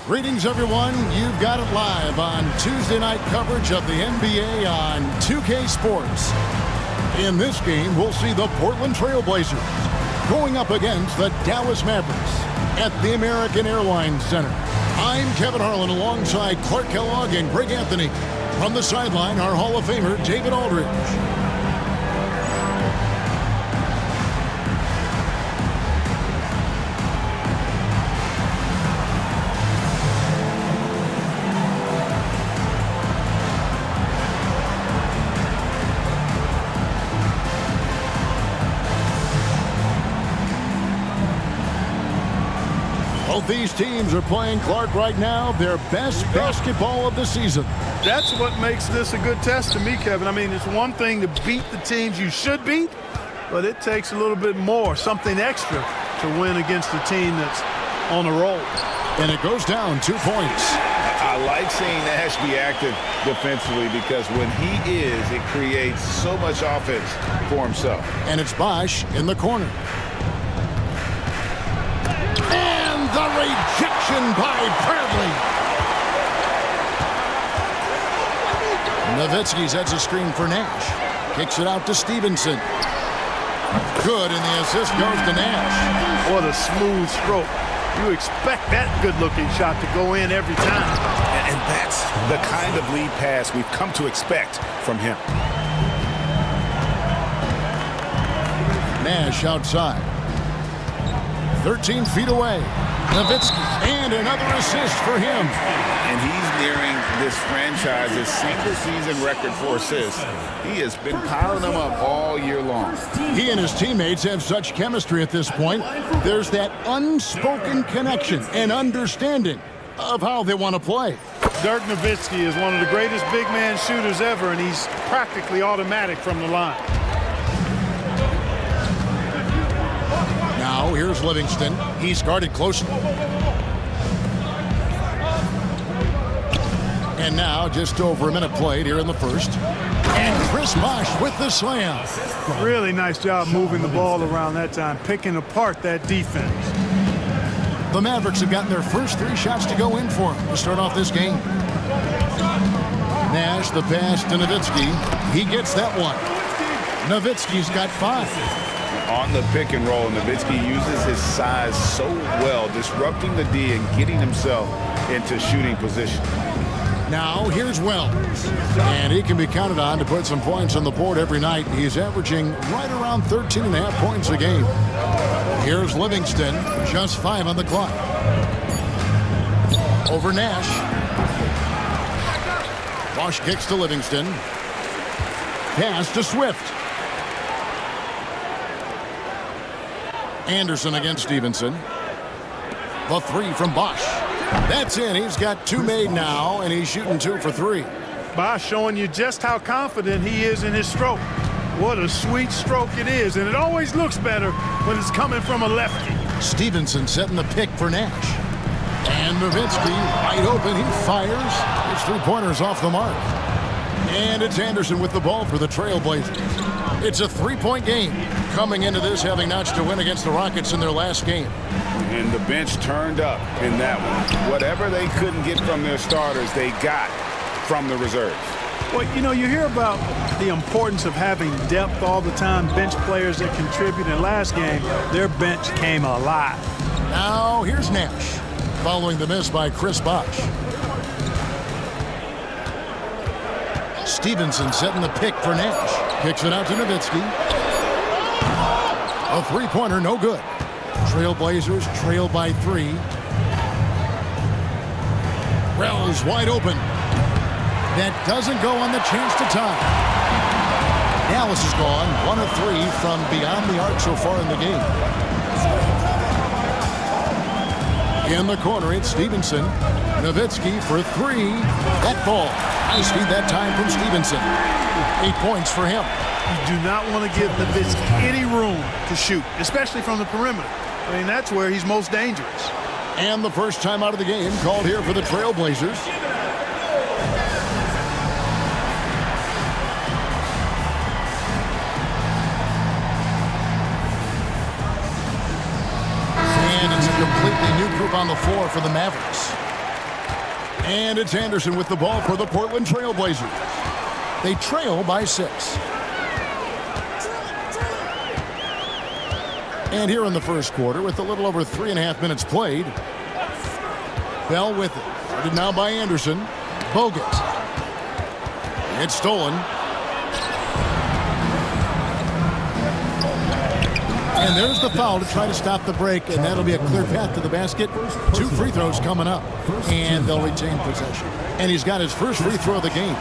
Greetings, everyone. You've got it live on Tuesday night coverage of the NBA on 2K Sports. In this game, we'll see the Portland Trail Blazers going up against the Dallas Mavericks at the American Airlines Center. I'm Kevin Harlan alongside Clark Kellogg and Greg Anthony. From the sideline, our Hall of Famer, David Aldridge. Both these teams are playing, Clark, right now their best basketball of the season. That's what makes this a good test to me, Kevin. I mean, it's one thing to beat the teams you should beat, but it takes a little bit more, something extra, to win against a team that's on a roll. And it goes down 2 points. I like seeing Nash be active defensively because when he is, it creates so much offense for himself. And it's Bosh in the corner. The rejection by Bradley. Nowitzki sets a screen for Nash. Kicks it out to Stevenson. Good, and the assist goes to Nash. What a smooth stroke. You expect that good-looking shot to go in every time. And that's the kind of lead pass we've come to expect from him. Nash outside. 13 feet away. Nowitzki, and another assist for him. And he's nearing this franchise's single-season record for assists. He has been piling them up all year long. He and his teammates have such chemistry at this point. There's that unspoken connection and understanding of how they want to play. Dirk Nowitzki is one of the greatest big-man shooters ever, and he's practically automatic from the line. Now, here's Livingston. He's guarded closely. And now, just over a minute played here in the first. And Chris Bosh with the slam. Really nice job moving the ball around that time, picking apart that defense. The Mavericks have gotten their first 3 shots to go in for him to start off this game. Nash, the pass to Nowitzki. He gets that one. Nowitzki's got 5. On the pick and roll, Nowitzki uses his size so well, disrupting the D and getting himself into shooting position. Now, here's Wells. And he can be counted on to put some points on the board every night. He's averaging right around 13.5 points a game. Here's Livingston, just 5 on the clock. Over Nash. Bosh kicks to Livingston. Pass to Swift. Anderson against Stevenson. The 3 from Bosh. That's in. He's got 2 made now, and he's shooting 2 for 3. Bosh showing you just how confident he is in his stroke. What a sweet stroke it is, and it always looks better when it's coming from a lefty. Stevenson setting the pick for Nash. And Nowitzki wide open. He fires. His 3-pointers off the mark. And it's Anderson with the ball for the Trailblazers. It's a 3-point game. Coming into this, having notched a win against the Rockets in their last game. And the bench turned up in that one. Whatever they couldn't get from their starters, they got from the reserves. Well, you know, you hear about the importance of having depth all the time, bench players that contribute. In last game, their bench came alive. Now, here's Nash, following the miss by Chris Bosh. Stevenson setting the pick for Nash. Kicks it out to Nowitzki. A 3-pointer, no good. Trailblazers trail by 3. Wells wide open. That doesn't go on the chance to tie. Dallas is gone 1 of 3 from beyond the arc so far in the game. In the corner, it's Stevenson. Nowitzki for 3. That ball. Nice feed that time from Stevenson. 8 points for him. You do not want to give Nowitzki any room to shoot, especially from the perimeter. I mean, that's where he's most dangerous. And the first time out of the game called here for the Trailblazers. And it's a completely new group on the floor for the Mavericks. And it's Anderson with the ball for the Portland Trail Blazers. They trail by 6. And here in the first quarter, with a little over 3.5 minutes played, Bell with it. Guarded now by Anderson. Bogut. It's stolen. And there's the foul to try to stop the break, and that'll be a clear path to the basket. 2 free throws coming up, and they'll retain possession. And he's got his first free throw of the game.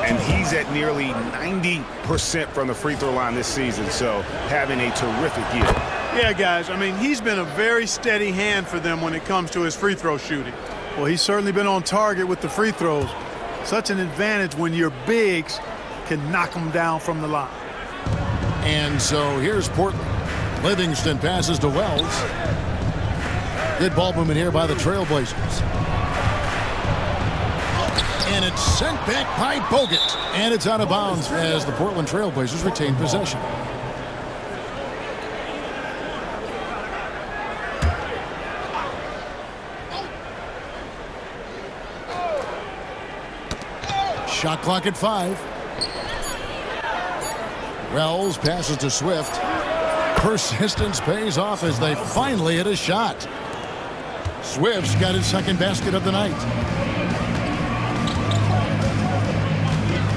And he's at nearly 90% from the free throw line this season, so having a terrific year. Yeah, guys, I mean, he's been a very steady hand for them when it comes to his free throw shooting. Well, he's certainly been on target with the free throws. Such an advantage when your bigs can knock them down from the line. And so here's Portland. Livingston passes to Wells. Good ball movement here by the Trailblazers. And it's sent back by Bogut. And it's out of bounds as the Portland Trailblazers retain possession. Shot clock at 5. Wells passes to Swift. Persistence pays off as they finally hit a shot. Swift's got his second basket of the night.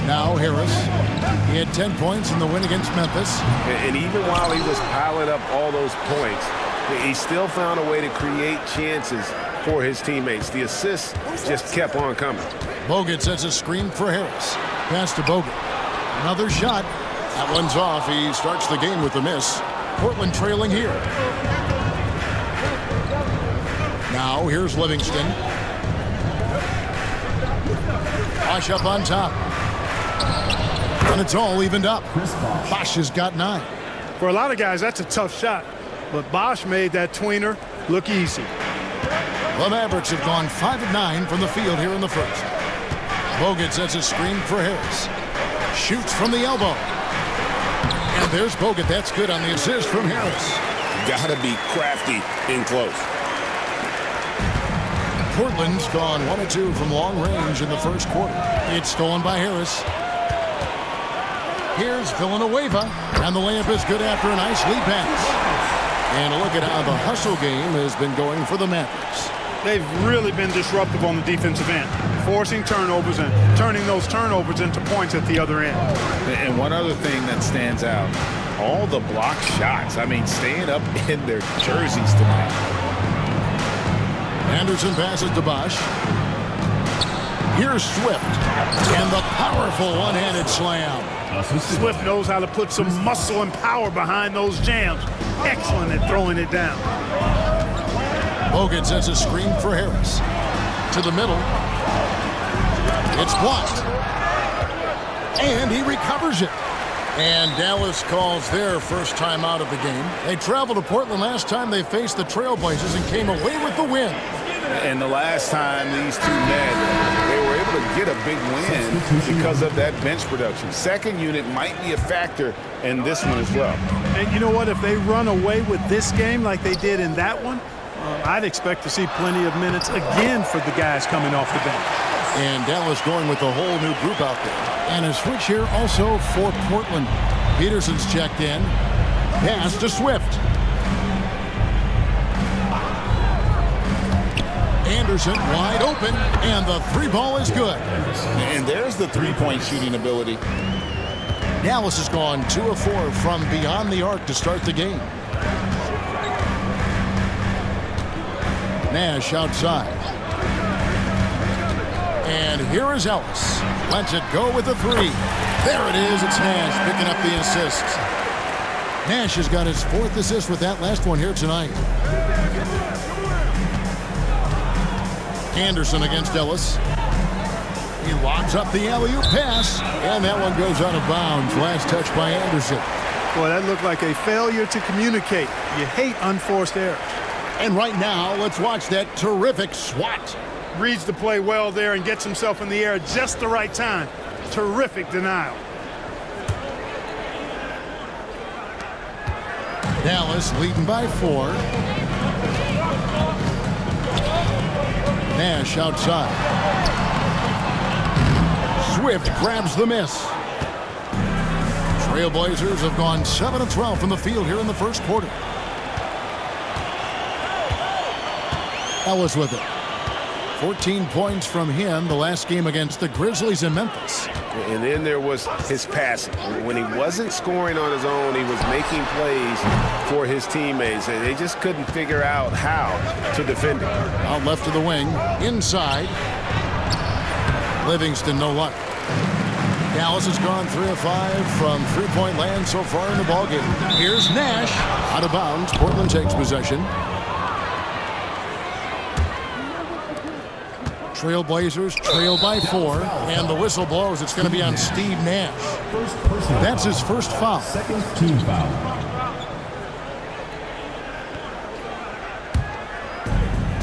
Now Harris. He had 10 points in the win against Memphis. And even while he was piling up all those points, he still found a way to create chances for his teammates. The assists just kept on coming. Bogut sets a screen for Harris. Pass to Bogut. Another shot. That one's off. He starts the game with a miss. Portland trailing here. Now here's Livingston. Bosh up on top. And it's all evened up. Bosh has got 9. For a lot of guys, that's a tough shot. But Bosh made that tweener look easy. The Mavericks have gone 5 of 9 from the field here in the first. Bogut sets a screen for Harris. Shoots from the elbow. And there's Bogut. That's good on the assist from Harris. Gotta be crafty in close. Portland's gone 1 of 2 from long range in the first quarter. It's stolen by Harris. Here's Villanueva. And the layup is good after a nice lead pass. And a look at how the hustle game has been going for the Mavericks. They've really been disruptive on the defensive end, forcing turnovers and turning those turnovers into points at the other end. And one other thing that stands out, all the block shots. I mean, staying up in their jerseys tonight. Anderson passes to Bosh. Here's Swift. And the powerful one-handed slam. Swift knows how to put some muscle and power behind those jams. Excellent at throwing it down. Bogut sets a screen for Harris. To the middle. It's blocked. And he recovers it. And Dallas calls their first time out of the game. They traveled to Portland last time they faced the Trailblazers and came away with the win. And the last time these two met, they were able to get a big win because of that bench production. Second unit might be a factor in this one as well. And you know what? If they run away with this game like they did in that one, I'd expect to see plenty of minutes again for the guys coming off the bench. And Dallas going with a whole new group out there. And a switch here also for Portland. Peterson's checked in. Pass to Swift. Anderson wide open, and the 3 ball is good. And there's the three-point shooting ability. Dallas has gone 2 of 4 from beyond the arc to start the game. Nash outside. And here is Ellis. Lets it go with a 3. There it is. It's Nash picking up the assist. Nash has got his 4th assist with that last one here tonight. Anderson against Ellis. He lobs up the alley-oop pass, and that one goes out of bounds. Last touch by Anderson. Boy, that looked like a failure to communicate. You hate unforced errors. And right now, let's watch that terrific swat. Reads the play well there and gets himself in the air at just the right time. Terrific denial. Dallas leading by 4. Nash outside. Swift grabs the miss. Trailblazers have gone 7 of 12 from the field here in the first quarter. Ellis with it. 14 points from him the last game against the Grizzlies in Memphis. And then there was his passing. When he wasn't scoring on his own, he was making plays for his teammates, and they just couldn't figure out how to defend him. Out left of the wing, inside. Livingston, no luck. Dallas has gone 3 of 5 from three-point land so far in the ballgame. Here's Nash, out of bounds. Portland takes possession. Trailblazers trail by 4, and the whistle blows. It's going to be on Steve Nash. That's his first foul. Second team foul.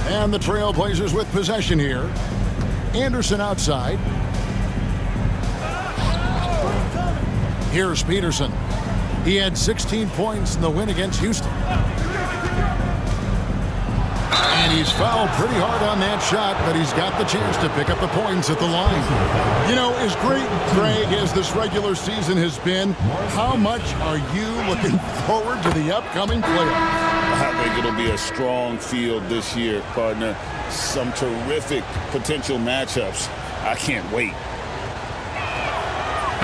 And the Trailblazers with possession here. Anderson outside. Here's Peterson. He had 16 points in the win against Houston. And he's fouled pretty hard on that shot, but he's got the chance to pick up the points at the line. You know, as great, Greg, as this regular season has been, how much are you looking forward to the upcoming playoffs? I think it'll be a strong field this year, partner. Some terrific potential matchups. I can't wait.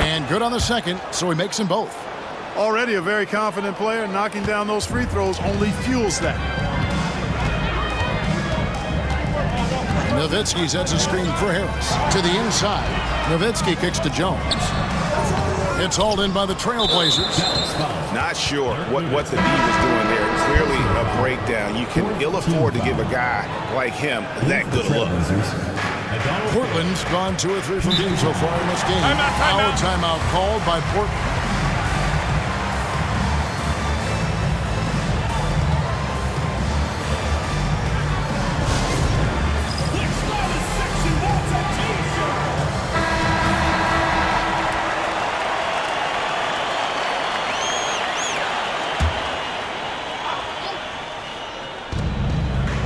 And good on the second, so he makes them both. Already a very confident player. Knocking down those free throws only fuels that. Nowitzki sets a screen for Harris. To the inside. Nowitzki kicks to Jones. It's hauled in by the Trailblazers. Not sure what the D was doing there. Clearly a breakdown. You can ill afford to give a guy like him that good a look. Portland's gone 2 of 3 from deep so far in this game. Our timeout called by Portland.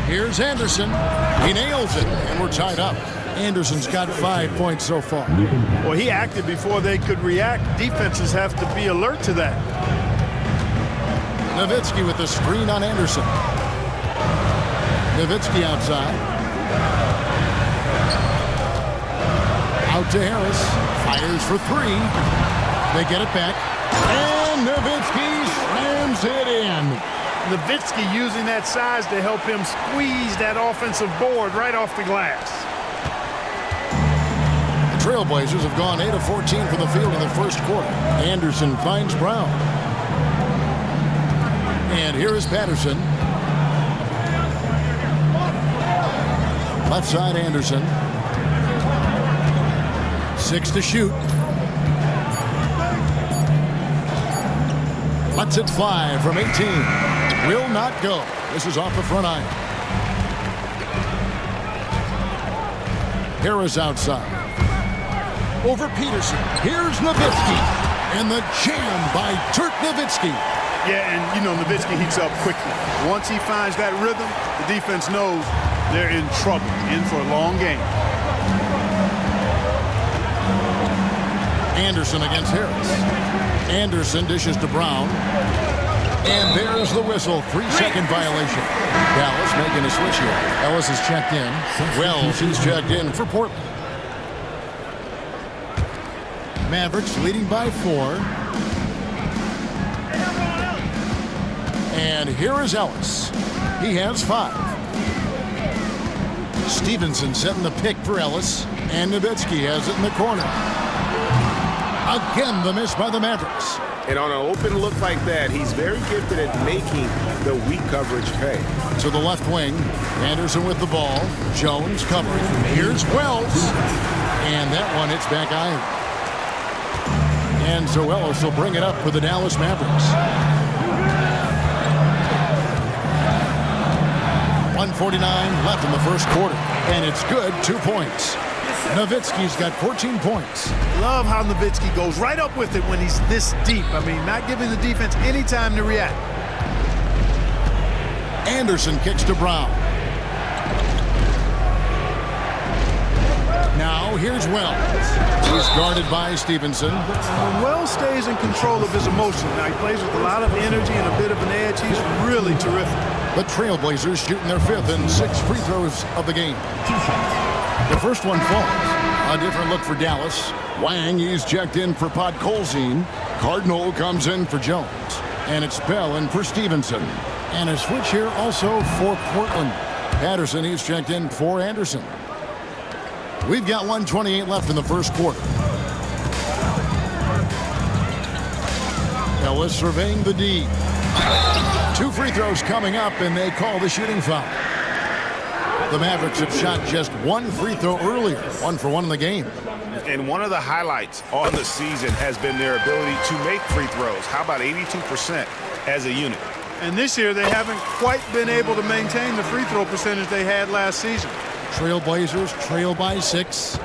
Here's Anderson. He nails it, and we're tied up. Anderson's got 5 points so far. Well, he acted before they could react. Defenses have to be alert to that. Nowitzki with the screen on Anderson. Nowitzki outside. Out to Harris. Fires for 3. They get it back. And Nowitzki slams it in. Nowitzki using that size to help him squeeze that offensive board right off the glass. The Trailblazers have gone 8 of 14 from the field in the first quarter. Anderson finds Brown. And here is Patterson. Left side Anderson. 6 to shoot. Lets it fly from 18. Will not go. This is off the front iron. Harris outside. Over Peterson. Here's Nowitzki. And the jam by Dirk Nowitzki. Yeah, and you know Nowitzki heats up quickly. Once he finds that rhythm, the defense knows they're in trouble, in for a long game. Anderson against Harris. Anderson dishes to Brown. And there's the whistle. 3-second violation. Dallas making a switch here. Ellis is checked in. Wells is checked in for Portland. Mavericks leading by 4. And here is Ellis. He has 5. Stevenson setting the pick for Ellis. And Nowitzki has it in the corner. Again, the miss by the Mavericks. And on an open look like that, he's very gifted at making the weak coverage pay. To the left wing, Anderson with the ball. Jones covering. Here's Wells. And that one hits back iron. And so Ellis will bring it up for the Dallas Mavericks. 1:49 left in the first quarter. And it's good, 2 points. Nowitzki's got 14 points. Love how Nowitzki goes right up with it when he's this deep. I mean, not giving the defense any time to react. Anderson kicks to Brown. Now Now here's Wells. He's guarded by Stevenson. When Wells stays in control of his emotions, now he plays with a lot of energy and a bit of an edge. He's really terrific. The Trailblazers shooting their 5th and 6th free throws of the game. The first one falls. A different look for Dallas. Wang, he's checked in for Podkolzin. Cardinal comes in for Jones. And it's Bell in for Stevenson. And a switch here also for Portland. Patterson, he's checked in for Anderson. We've got 1:28 left in the first quarter. Ellis surveying the D. 2 free throws coming up, and they call the shooting foul. The Mavericks have shot just 1 free throw earlier, 1 for 1 in the game. And one of the highlights on the season has been their ability to make free throws. How about 82% as a unit? And this year, they haven't quite been able to maintain the free throw percentage they had last season. Trailblazers trail by 6.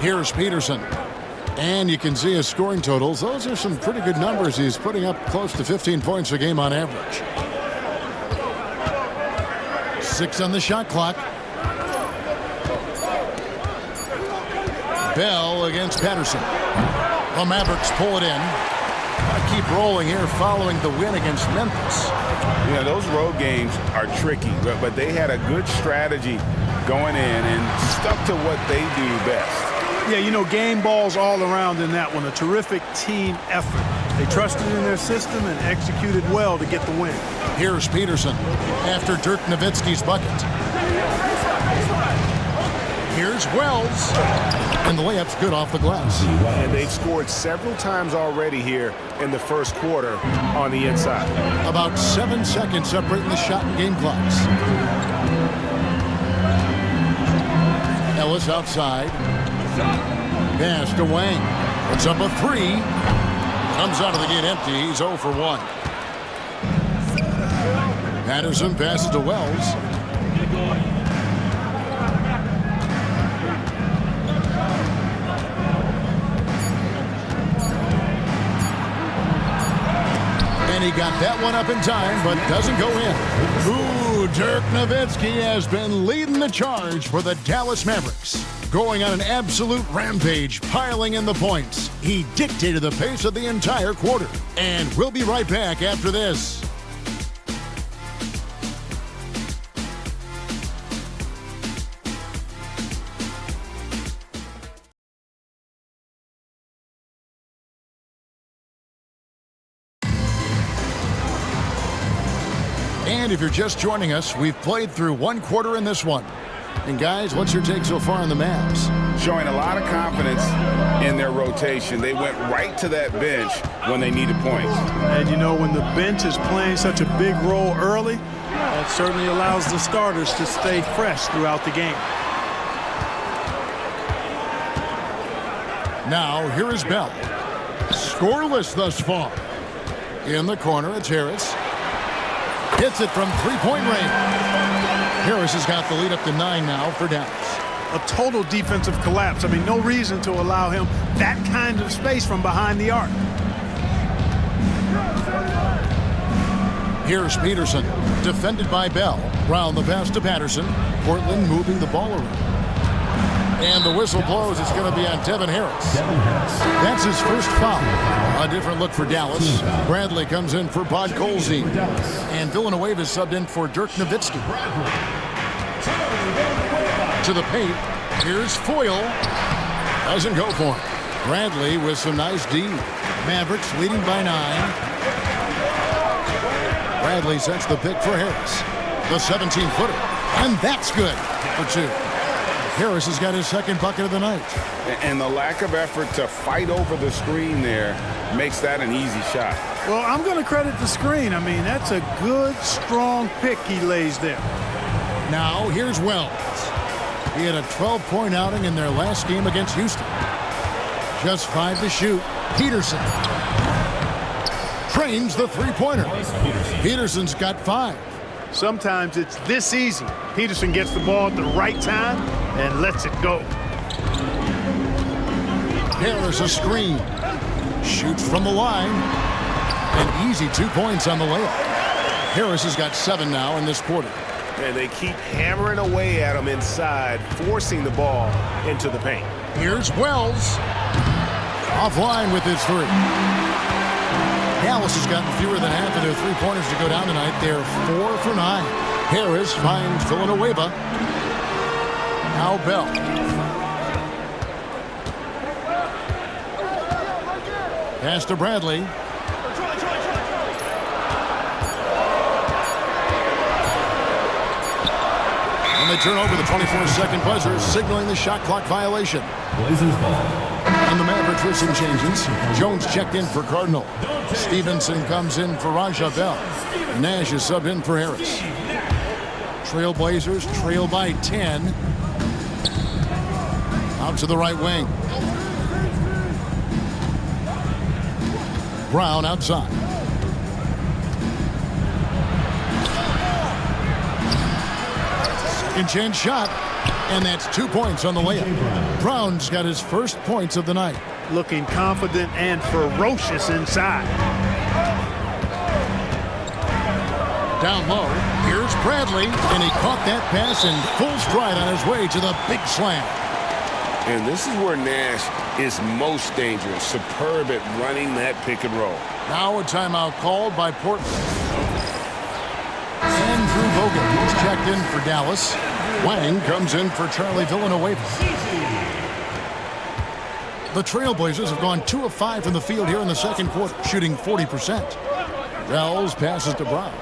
Here's Peterson. And you can see his scoring totals. Those are some pretty good numbers. He's putting up close to 15 points a game on average. 6 on the shot clock. Bell against Patterson. The Mavericks pull it in. Keep rolling here following the win against Memphis. You know, those road games are tricky, but they had a good strategy going in and stuck to what they do best. Yeah, you know, game balls all around in that one. A terrific team effort. They trusted in their system and executed well to get the win. Here's Peterson after Dirk Nowitzki's bucket. Here's Wells. And the layup's good off the glass. And they've scored several times already here in the first quarter on the inside. About 7 seconds separating the shot and game clocks. Ellis outside. Pass to Wang. Puts up a 3. Comes out of the gate empty. He's 0 for 1. Patterson passes to Wells. And he got that one up in time, but doesn't go in. Ooh, Dirk Nowitzki has been leading the charge for the Dallas Mavericks. Going on an absolute rampage, piling in the points. He dictated the pace of the entire quarter. And we'll be right back after this. And if you're just joining us, we've played through 1 quarter in this one. And guys, what's your take so far on the Mavs? Showing a lot of confidence in their rotation. They went right to that bench when they needed points. And you know, when the bench is playing such a big role early, that certainly allows the starters to stay fresh throughout the game. Now, here is Bell. Scoreless thus far. In the corner, it's Harris. Hits it from 3-point range. Harris has got the lead up to 9 now for Dallas. A total defensive collapse. I mean, no reason to allow him that kind of space from behind the arc. Here's Peterson, defended by Bell. Round the pass to Patterson. Portland moving the ball around. And the whistle blows. It's going to be on Devin Harris. That's his first foul. A different look for Dallas. Bradley comes in for Podkolzin. And Villanueva is subbed in for Dirk Nowitzki. To the paint. Here's Foyle. Doesn't go for him. Bradley with some nice D. Mavericks leading by 9. Bradley sets the pick for Harris. The 17-footer. And that's good for 2. Harris has got his second bucket of the night. And the lack of effort to fight over the screen there makes that an easy shot. Well, I'm going to credit the screen. I mean, that's a good, strong pick he lays there. Now, here's Wells. He had a 12-point outing in their last game against Houston. Just 5 to shoot. Peterson trains the 3-pointer. Peterson's got 5. Sometimes it's this easy. Peterson gets the ball at the right time and lets it go. There's a screen. Shoots from the line. An easy 2 points on the layup. Harris has got 7 now in this quarter. And they keep hammering away at him inside, forcing the ball into the paint. Here's Wells. Offline with his three. Dallas has gotten fewer than half of their three-pointers to go down tonight. They're 4 for 9. Harris finds Villanueva. Now Bell. Pass to Bradley. And they turn over the 24-second buzzer, signaling the shot clock violation. Blazers ball. And the Mavericks with some changes. Jones checked in for Cardinal. Stevenson comes in for Raja Bell. Nash is subbed in for Harris. Trailblazers trail by 10. Out to the right wing. Brown outside. Second chance shot. And that's 2 points on the layup. Brown's got his first points of the night. Looking confident and ferocious inside. Down low, here's Bradley, and he caught that pass in full stride on his way to the big slam. And this is where Nash is most dangerous. Superb at running that pick and roll. Now a timeout called by Portland. Andrew Bogut is checked in for Dallas. Wang comes in for Charlie Villanueva. The Trailblazers have gone 2 of 5 from the field here in the second quarter, shooting 40%. Wells passes to Brown.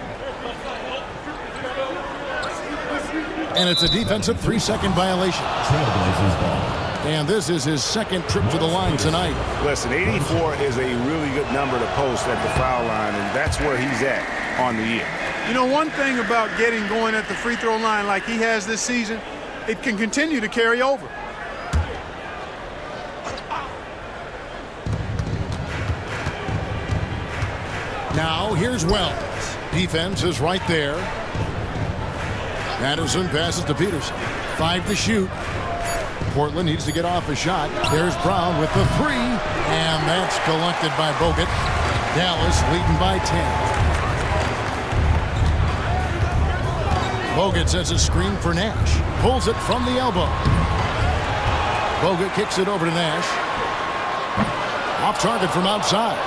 And it's a defensive 3-second violation. Trailblazers ball. And this is his second trip to the line tonight. Listen, 84 is a really good number to post at the foul line, and that's where he's at on the year. You know, one thing about getting going at the free throw line like he has this season, it can continue to carry over. Now here's Wells. Defense is right there. Patterson passes to Peterson. 5 to shoot. Portland needs to get off a shot. There's Brown with the 3, and that's collected by Bogut. Dallas leading by 10. Bogut sets a screen for Nash. Pulls it from the elbow. Bogut kicks it over to Nash. Off target from outside.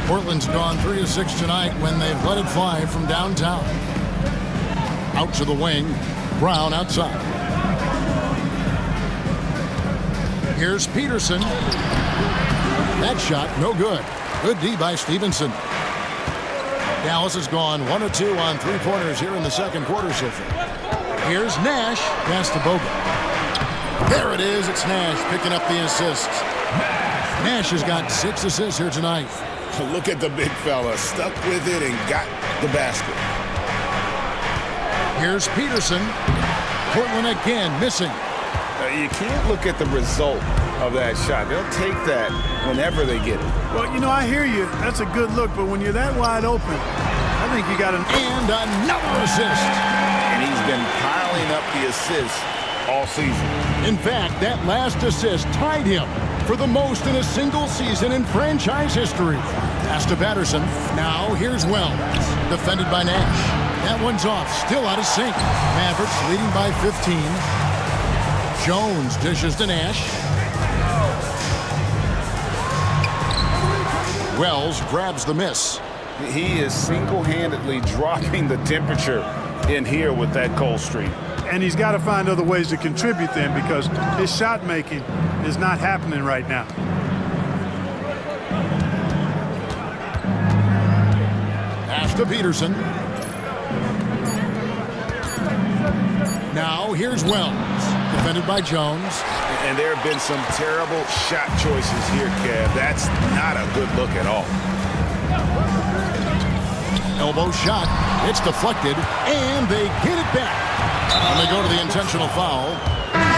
Portland's gone 3 of 6 tonight when they've let it fly from downtown. Out to the wing. Brown outside. Here's Peterson. That shot, no good. Good D by Stevenson. Dallas has gone 1 of 2 on three-pointers here in the second quarter so far. Here's Nash. Pass to Bogut. There it is. It's Nash picking up the assist. Nash has got 6 assists here tonight. Look at the big fella. Stuck with it and got the basket. Here's Peterson. Portland again missing. You can't look at the result of that shot. They'll take that whenever they get it. Well, you know, I hear you. That's a good look, but when you're that wide open, I think you got an... And another assist. And he's been piling up the assists all season. In fact, that last assist tied him for the most in a single season in franchise history. Pass to Patterson. Now here's Wells. Defended by Nash. That one's off. Still out of sync. Mavericks leading by 15. Jones dishes to Nash. Wells grabs the miss. He is single-handedly dropping the temperature in here with that cold streak. And he's got to find other ways to contribute then, because his shot making is not happening right now. Pass to Peterson. Now here's Wells. Defended by Jones. And there have been some terrible shot choices here, Kev. That's not a good look at all. Elbow shot. It's deflected. And they get it back. And they go to the intentional foul.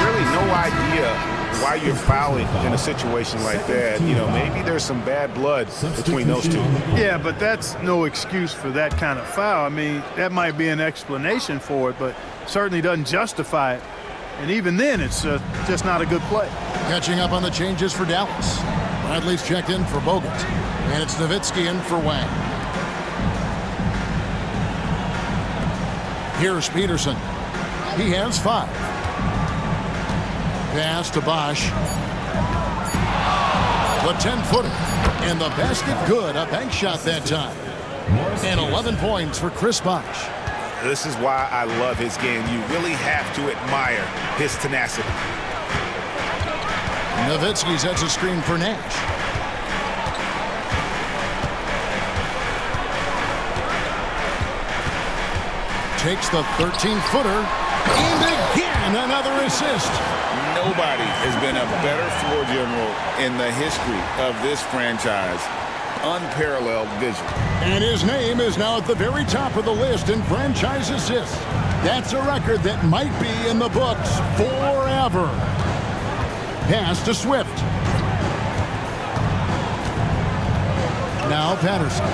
Really no idea why you're fouling in a situation like that. You know, maybe there's some bad blood between those two. Yeah, but that's no excuse for that kind of foul. I mean, that might be an explanation for it, but certainly doesn't justify it. And even then, it's just not a good play. Catching up on the changes for Dallas. Bradley's checked in for Bogut. And it's Nowitzki in for Wang. Here's Peterson. He has 5. Pass to Bosch. The 10-footer. And the basket good. A bank shot that time. And 11 points for Chris Bosch. This is why I love his game. You really have to admire his tenacity. Nowitzki sets a screen for Nash. Takes the 13-footer. And again, another assist. Nobody has been a better floor general in the history of this franchise. Unparalleled vision. And his name is now at the very top of the list in franchise assists. That's a record that might be in the books forever. Pass to Swift. Now Patterson.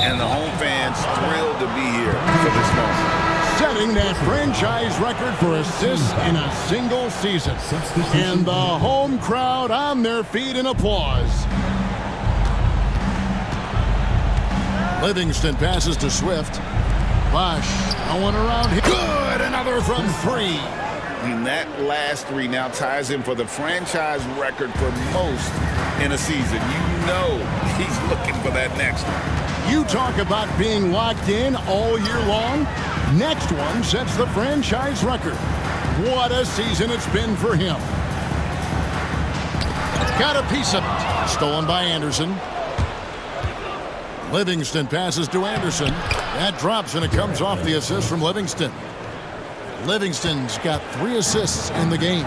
And the home fans thrilled to be here for this moment. Setting that franchise record for assists in a single season. And the home crowd on their feet in applause. Livingston passes to Swift. Bosch, no one around here. Good, another from 3. And that last 3 now ties him for the franchise record for most in a season. You know he's looking for that next one. You talk about being locked in all year long. Next one sets the franchise record. What a season it's been for him. Got a piece of it. Stolen by Anderson. Livingston passes to Anderson. That drops and it comes off the assist from Livingston. Livingston's got 3 assists in the game.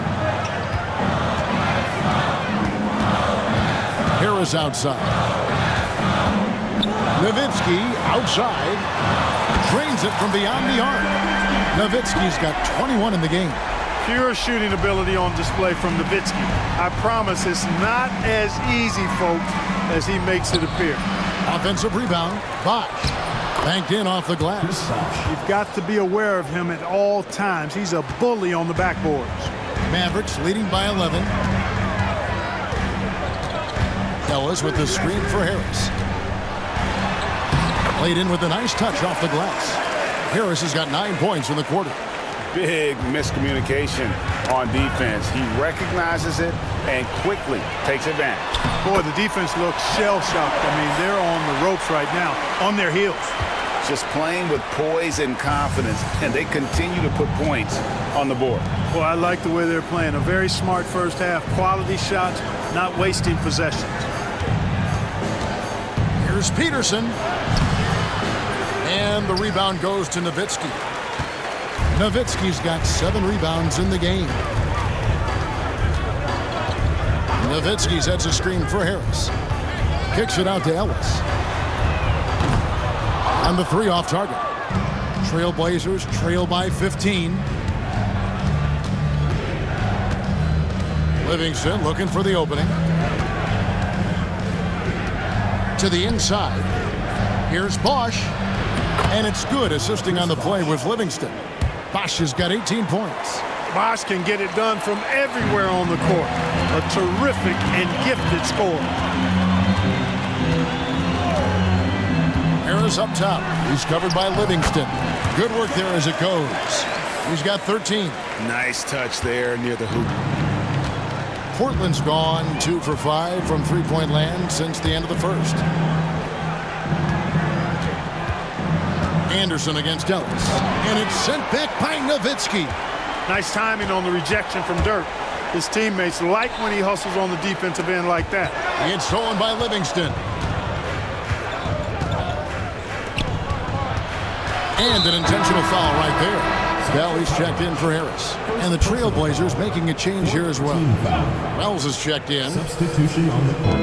Harris outside. Nowitzki outside. Drains it from beyond the arc. Nowitzki's got 21 in the game. Pure shooting ability on display from Nowitzki. I promise it's not as easy, folks, as he makes it appear. Offensive rebound. Bosch. Banked in off the glass. You've got to be aware of him at all times. He's a bully on the backboards. Mavericks leading by 11. Ellis with the screen for Harris. Played in with a nice touch off the glass. Harris has got 9 points in the quarter. Big miscommunication on defense. He recognizes it and quickly takes advantage. Boy, the defense looks shell-shocked. I mean, they're on the ropes right now, on their heels. Just playing with poise and confidence, and they continue to put points on the board. Boy, I like the way they're playing. A very smart first half. Quality shots, not wasting possessions. Here's Peterson. And the rebound goes to Nowitzki. Nowitzki's got 7 rebounds in the game. Nowitzki sets a screen for Harris. Kicks it out to Ellis. And the 3 off target. Trailblazers trail by 15. Livingston looking for the opening. To the inside. Here's Bosch. And it's good, assisting on the play with Livingston. Bosch has got 18 points. Bosch can get it done from everywhere on the court. A terrific and gifted scorer. Harris up top. He's covered by Livingston. Good work there as it goes. He's got 13. Nice touch there near the hoop. Portland's gone 2 for 5 from three-point land since the end of the first. Anderson against Ellis. And it's sent back by Nowitzki. Nice timing on the rejection from Dirk. His teammates like when he hustles on the defensive end like that. It's stolen by Livingston. And an intentional foul right there. Valley's checked in for Harris. And the Trailblazers making a change here as well. Wells is checked in. Substitution on the court.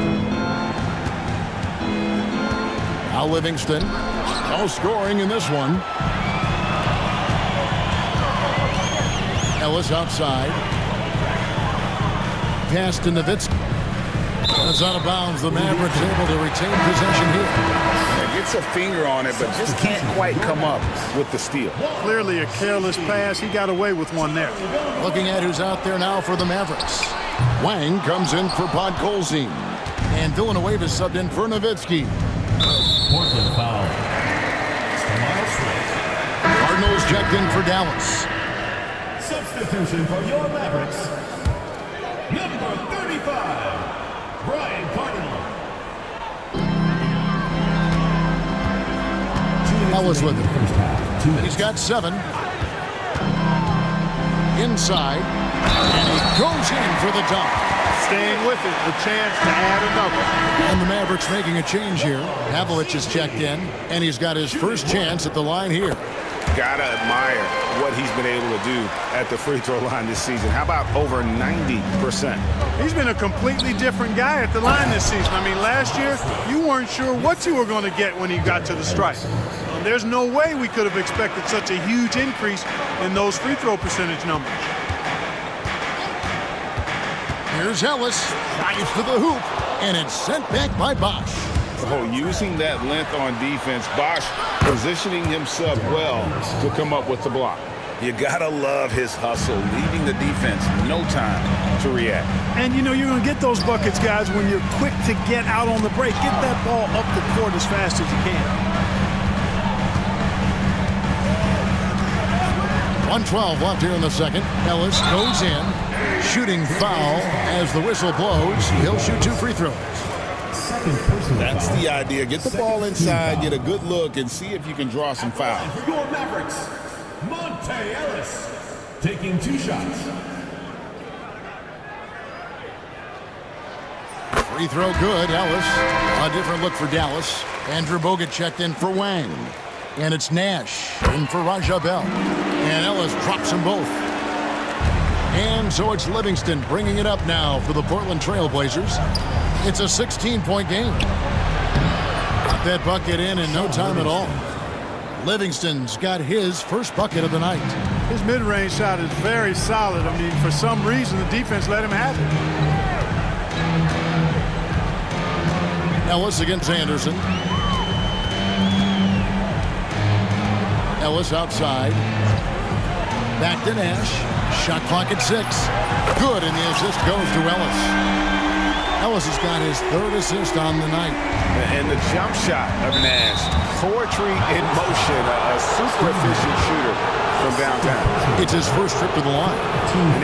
Now Livingston. No scoring in this one. Ellis outside. Pass to Nowitzki. It's out of bounds. The Mavericks able to retain possession here. Yeah, gets a finger on it, but just can't quite come up with the steal. Clearly a careless pass. He got away with one there. Looking at who's out there now for the Mavericks. Wang comes in for Podkolzin. And Villanueva subbed in for Nowitzki. Portland foul. Cardinals checked in for Dallas. Substitution for your Mavericks. Number 35, Brian Cardinal. Ellis with it. He's got 7. Inside. And he goes in for the dunk. Staying with it, a chance to add another. And the Mavericks making a change here. Havlich is checked in, and he's got his first chance at the line here. Gotta admire what he's been able to do at the free throw line this season. How about over 90%? He's been a completely different guy at the line this season. I mean, last year, you weren't sure what you were going to get when he got to the stripe. There's no way we could have expected such a huge increase in those free throw percentage numbers. Here's Ellis, drives to the hoop, and it's sent back by Bosch. Oh, using that length on defense, Bosch positioning himself well to come up with the block. You gotta love his hustle, leaving the defense no time to react. And you know you're going to get those buckets, guys, when you're quick to get out on the break. Get that ball up the court as fast as you can. 1:12 left here in the second. Ellis goes in. Shooting foul as the whistle blows. He'll shoot 2 free throws. That's the idea. Get the ball inside, get a good look, and see if you can draw some fouls. For your Mavericks, Monte Ellis, taking 2 shots. Free throw good, Ellis. A different look for Dallas. Andrew Bogut checked in for Wang. And it's Nash in for Raja Bell. And Ellis drops them both. And so it's Livingston bringing it up now for the Portland Trail Blazers. It's a 16-point game. Got that bucket in no time at all. Livingston's got his first bucket of the night. His mid-range shot is very solid. I mean, for some reason, the defense let him have it. Ellis against Anderson. Ellis outside. Back to Nash. Shot clock at 6. Good, and the assist goes to Ellis. Ellis has got his 3rd assist on the night. And the jump shot of Nash. Poetry in motion. A super efficient shooter from downtown. It's his first trip to the line.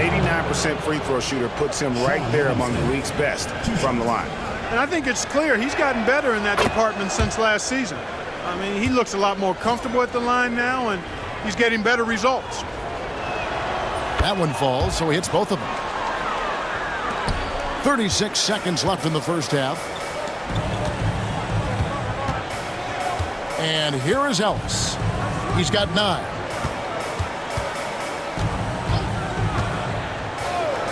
An 89% free throw shooter puts him right there among the league's best from the line. And I think it's clear he's gotten better in that department since last season. I mean, he looks a lot more comfortable at the line now, and he's getting better results. That one falls, so he hits both of them. 36 seconds left in the first half. And here is Ellis. He's got 9.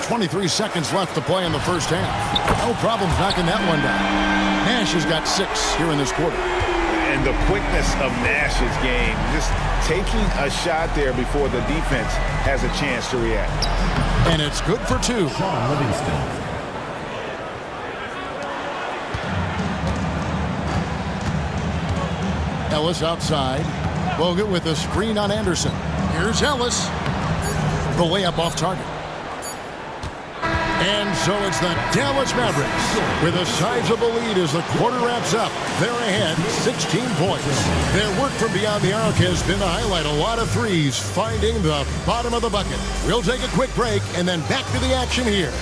23 seconds left to play in the first half. No problems knocking that one down. Nash has got 6 here in this quarter. And the quickness of Nash's game, just taking a shot there before the defense has a chance to react. And it's good for 2. Sean Livingston. Ellis outside. Bogut with a screen on Anderson. Here's Ellis. The layup off target. And so it's the Dallas Mavericks with a sizable lead as the quarter wraps up. They're ahead 16 points. Their work from beyond the arc has been to highlight a lot of threes, finding the bottom of the bucket. We'll take a quick break and then back to the action here.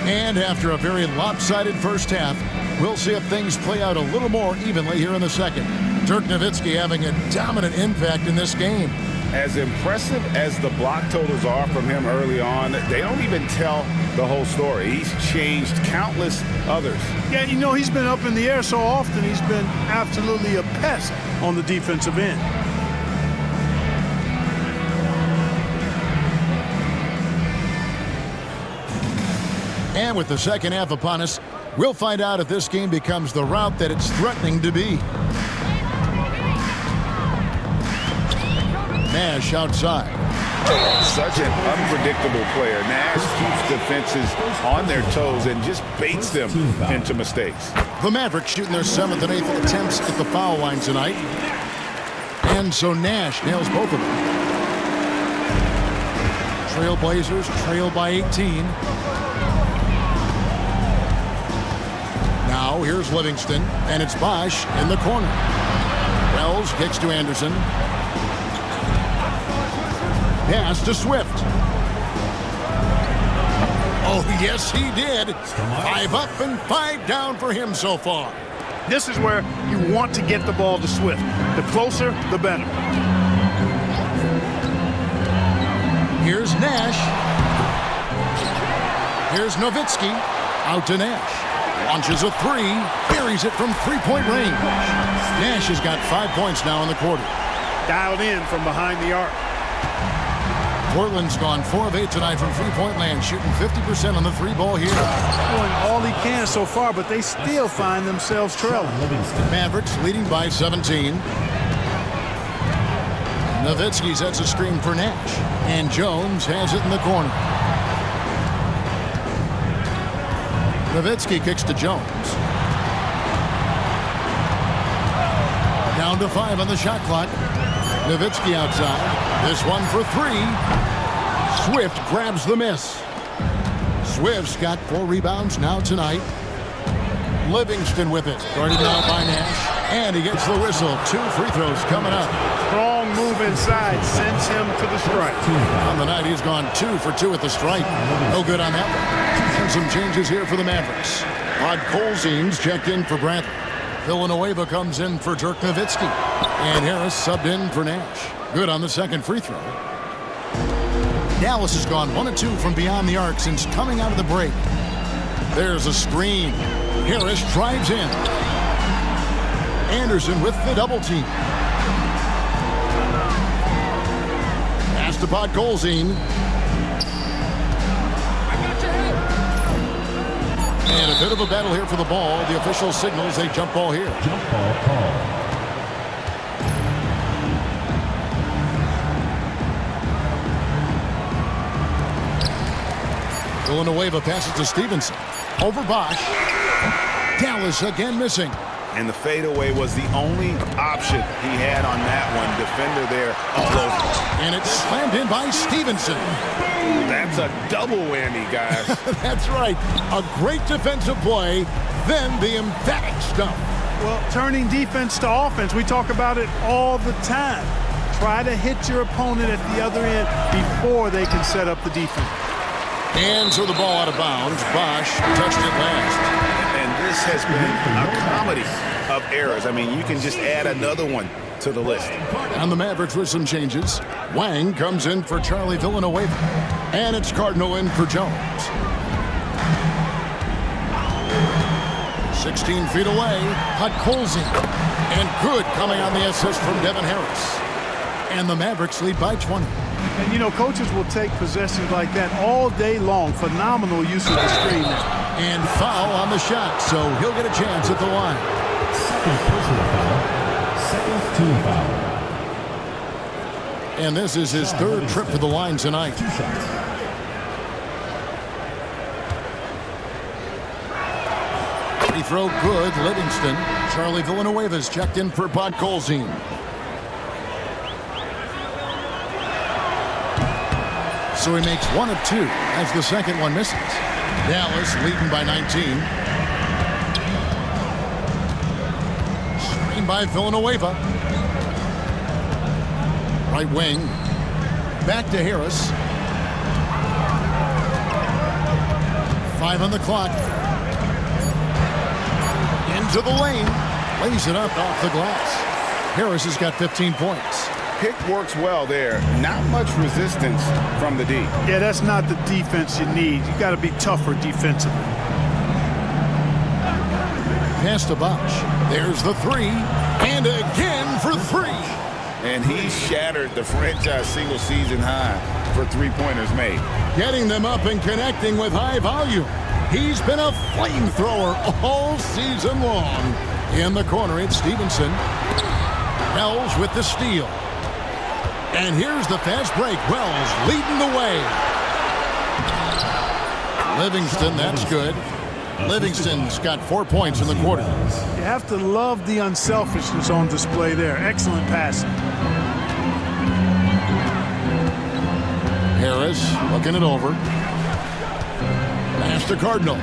And after a very lopsided first half, we'll see if things play out a little more evenly here in the second. Dirk Nowitzki having a dominant impact in this game. As impressive as the block totals are from him early on, they don't even tell the whole story. He's changed countless others. Yeah, you know, he's been up in the air so often, he's been absolutely a pest on the defensive end. And with the second half upon us, we'll find out if this game becomes the route that it's threatening to be. Nash outside. Such an unpredictable player. Nash keeps defenses on their toes and just baits them into mistakes. The Mavericks shooting their 7th and 8th attempts at the foul line tonight. And so Nash nails both of them. Trailblazers trail by 18. Now here's Livingston, and it's Bosch in the corner. Wells kicks to Anderson. Pass to Swift. Oh, yes, he did. 5 up and 5 down for him so far. This is where you want to get the ball to Swift. The closer, the better. Here's Nash. Here's Nowitzki. Out to Nash. Launches a 3. Buries it from three-point range. Nash has got 5 points now in the quarter. Dialed in from behind the arc. Portland's gone 4 of 8 tonight from three-point land, shooting 50% on the 3-ball here. Doing all he can so far, but they still find themselves trailing. Mavericks leading by 17. Nowitzki sets a screen for Nash, and Jones has it in the corner. Nowitzki kicks to Jones. Down to 5 on the shot clock. Nowitzki outside. This one for 3. Swift grabs the miss. Swift's got 4 rebounds now tonight. Livingston with it. Guarded now by Nash. And he gets the whistle. 2 free throws coming up. Strong move inside. Sends him to the stripe. On the night, he's gone 2 for 2 at the stripe. No good on that one. And some changes here for the Mavericks. Rod Colzine's checked in for Brantley. Villanueva comes in for Dirk Nowitzki. And Harris subbed in for Nash. Good on the second free throw. Dallas has gone 1 of 2 from beyond the arc since coming out of the break. There's a screen. Harris drives in. Anderson with the double team. Pass to Podkolzin. And a bit of a battle here for the ball. The official signals a jump ball here. Jump ball call. Villanueva passes to Stevenson. Over Bosch. Dallas again missing. And the fadeaway was the only option he had on that one. Defender there all over. And it's slammed in by Stevenson. That's a double whammy, guys. That's right. A great defensive play, then the emphatic stuff. Well, turning defense to offense, we talk about it all the time. Try to hit your opponent at the other end before they can set up the defense. And so the ball out of bounds. Bosch touched it last. And this has been a comedy of errors. I mean, you can just add another one to the list. And the Mavericks with some changes. Wang comes in for Charlie Villanueva. And it's Cardinal in for Jones. 16 feet away. Podkolzin. And good coming on the assist from Devin Harris. And the Mavericks lead by 20. And, you know, coaches will take possessions like that all day long. Phenomenal use of the screen there. And foul on the shot, so he'll get a chance at the line. Second personal foul. Second team foul. And this is his 3rd trip to the line tonight. 2 shots. Free throw good, Livingston. Charlie Villanueva's checked in for Podkolzin. So he makes 1 of 2 as the second one misses. Dallas leading by 19. Screen by Villanueva. Right wing. Back to Harris. 5 on the clock. Into the lane. Lays it up off the glass. Harris has got 15 points. Pick works well there. Not much resistance from the D. Yeah, that's not the defense you need. You got to be tougher defensively. Pass to Bosch. There's the 3. And again for 3. And he shattered the franchise single-season high for three-pointers made. Getting them up and connecting with high volume. He's been a flamethrower all season long. In the corner, it's Stevenson. Wells with the steal. And here's the fast break. Wells leading the way. Livingston, that's good. Livingston's got 4 points in the quarter. You have to love the unselfishness on display there. Excellent passing. Harris looking it over. Pass to Cardinal.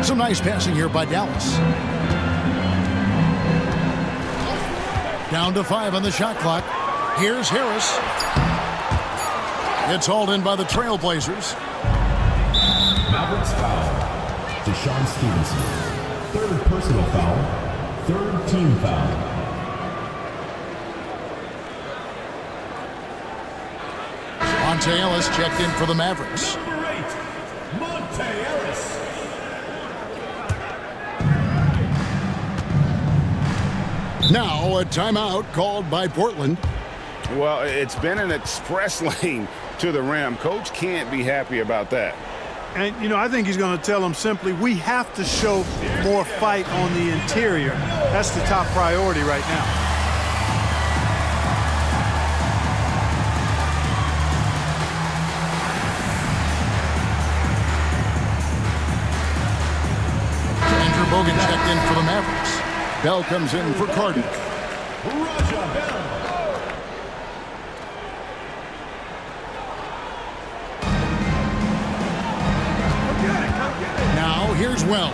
Some nice passing here by Dallas. Down to 5 on the shot clock. Here's Harris. It's hauled in by the Trailblazers. Mavericks foul. Deshaun Stevenson. Third personal foul. Third team foul. Monte Ellis checked in for the Mavericks. Number 8, Monte Ellis. Now a timeout called by Portland. Well, it's been an express lane to the rim. Coach can't be happy about that. And, you know, I think he's going to tell them simply, we have to show more fight on the interior. That's the top priority right now. Andrew Bogut checked in for the Mavericks. Bell comes in for Carden. Now here's Wells,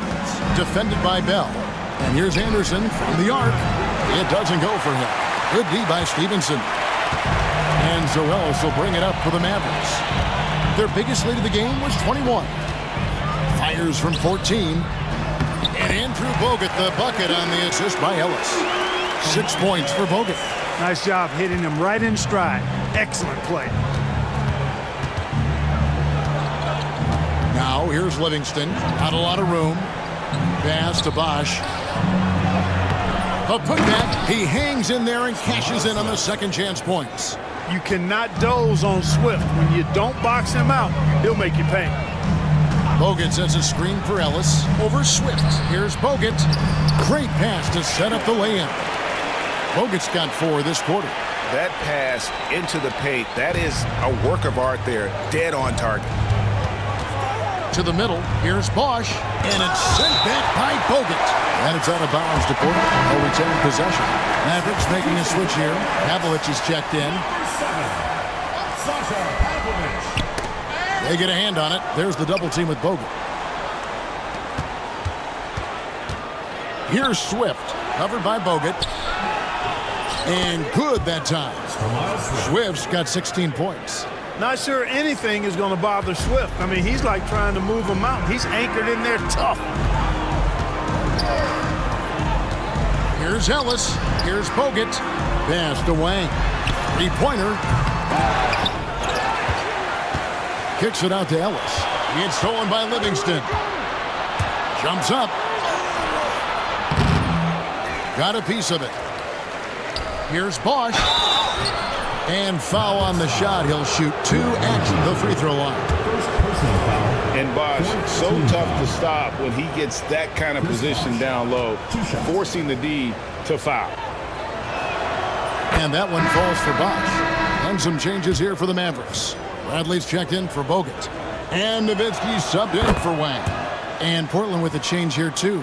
defended by Bell. And here's Anderson from the arc. It doesn't go for him. Good D by Stevenson. And Zoelis will bring it up for the Mavericks. Their biggest lead of the game was 21. Fires from 14. And Andrew Bogut, the bucket on the assist by Ellis. 6 points for Bogut. Nice job hitting him right in stride. Excellent play. Now here's Livingston. Not a lot of room. Pass to Bosch. A putback. He hangs in there and cashes in on the second chance points. You cannot doze on Swift. When you don't box him out, he'll make you pay. Bogut sets a screen for Ellis over Swift. Here's Bogut. Great pass to set up the lay-in. Bogut's got 4 this quarter. That pass into the paint, that is a work of art there. Dead on target. To the middle, here's Bosch. And it's sent back by Bogut. And it's out of bounds to Portland. They'll retain possession. Mavericks making a switch here. Pavlovich is checked in. They get a hand on it. There's the double team with Bogut. Here's Swift, covered by Bogut. And good that time. Swift's got 16 points. Not sure anything is going to bother Swift. I mean, he's like trying to move him out. He's anchored in there tough. Here's Ellis. Here's Bogut. Pass to Wang. 3-pointer. Kicks it out to Ellis. It's stolen by Livingston. Jumps up. Got a piece of it. Here's Bosch. And foul on the shot. He'll shoot 2 at the free throw line. And Bosch, so tough to stop when he gets that kind of position down low, forcing the D to foul. And that one falls for Bosch. And some changes here for the Mavericks. Bradley's checked in for Bogut. And Nowitzki subbed in for Wang. And Portland with a change here too.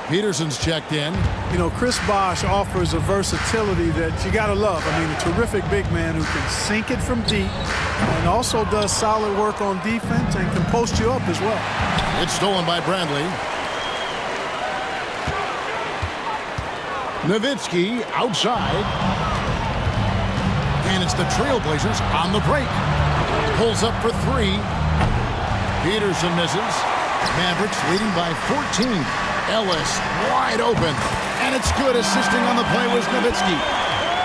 Peterson's checked in. You know, Chris Bosh offers a versatility that you got to love. I mean, a terrific big man who can sink it from deep and also does solid work on defense and can post you up as well. It's stolen by Bradley. Nowitzki outside. And it's the Trailblazers on the break. Pulls up for 3. Peterson misses. Mavericks leading by 14. Ellis wide open. And it's good. Assisting on the play was Nowitzki.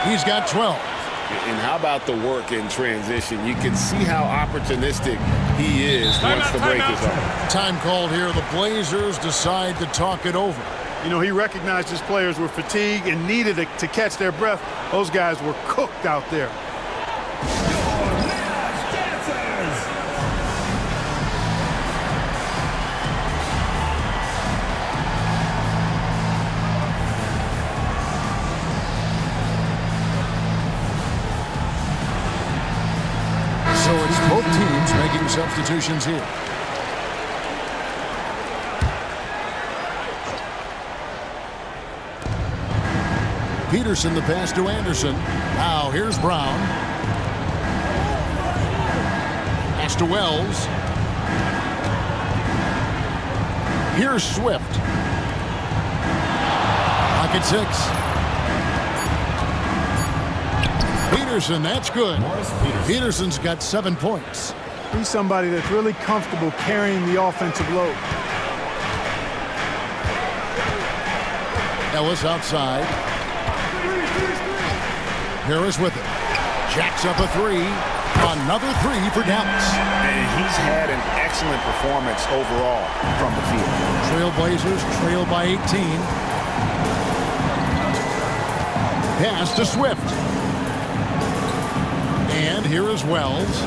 He's got 12. And how about the work in transition? You can see how opportunistic he is once the break is over. Time called here. The Blazers decide to talk it over. You know, he recognized his players were fatigued and needed to catch their breath. Those guys were cooked out there. So it's both teams making substitutions here. Peterson the pass to Anderson. Now here's Brown. Pass to Wells. Here's Swift. Pocket 6. Peterson, that's good. Peterson's got 7 points. He's somebody that's really comfortable carrying the offensive load. Ellis outside. Harris with it. Jacks up a 3. Another 3 for Dallas. And he's had an excellent performance overall from the field. Trailblazers trail by 18. Pass to Swift. And here is Wells.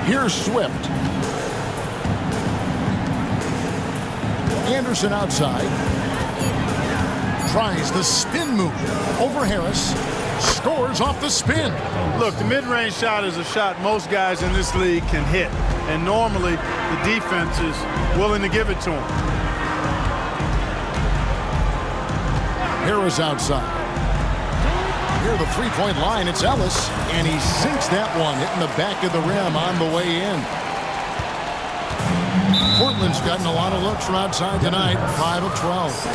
Here's Swift. Anderson outside. Tries the spin move over Harris. Scores off the spin. Look, the mid-range shot is a shot most guys in this league can hit. And normally, the defense is willing to give it to him. Harris outside. Near the three-point line, it's Ellis. And he sinks that one, hitting the back of the rim on the way in. Portland's gotten a lot of looks from outside tonight, 5 of 12.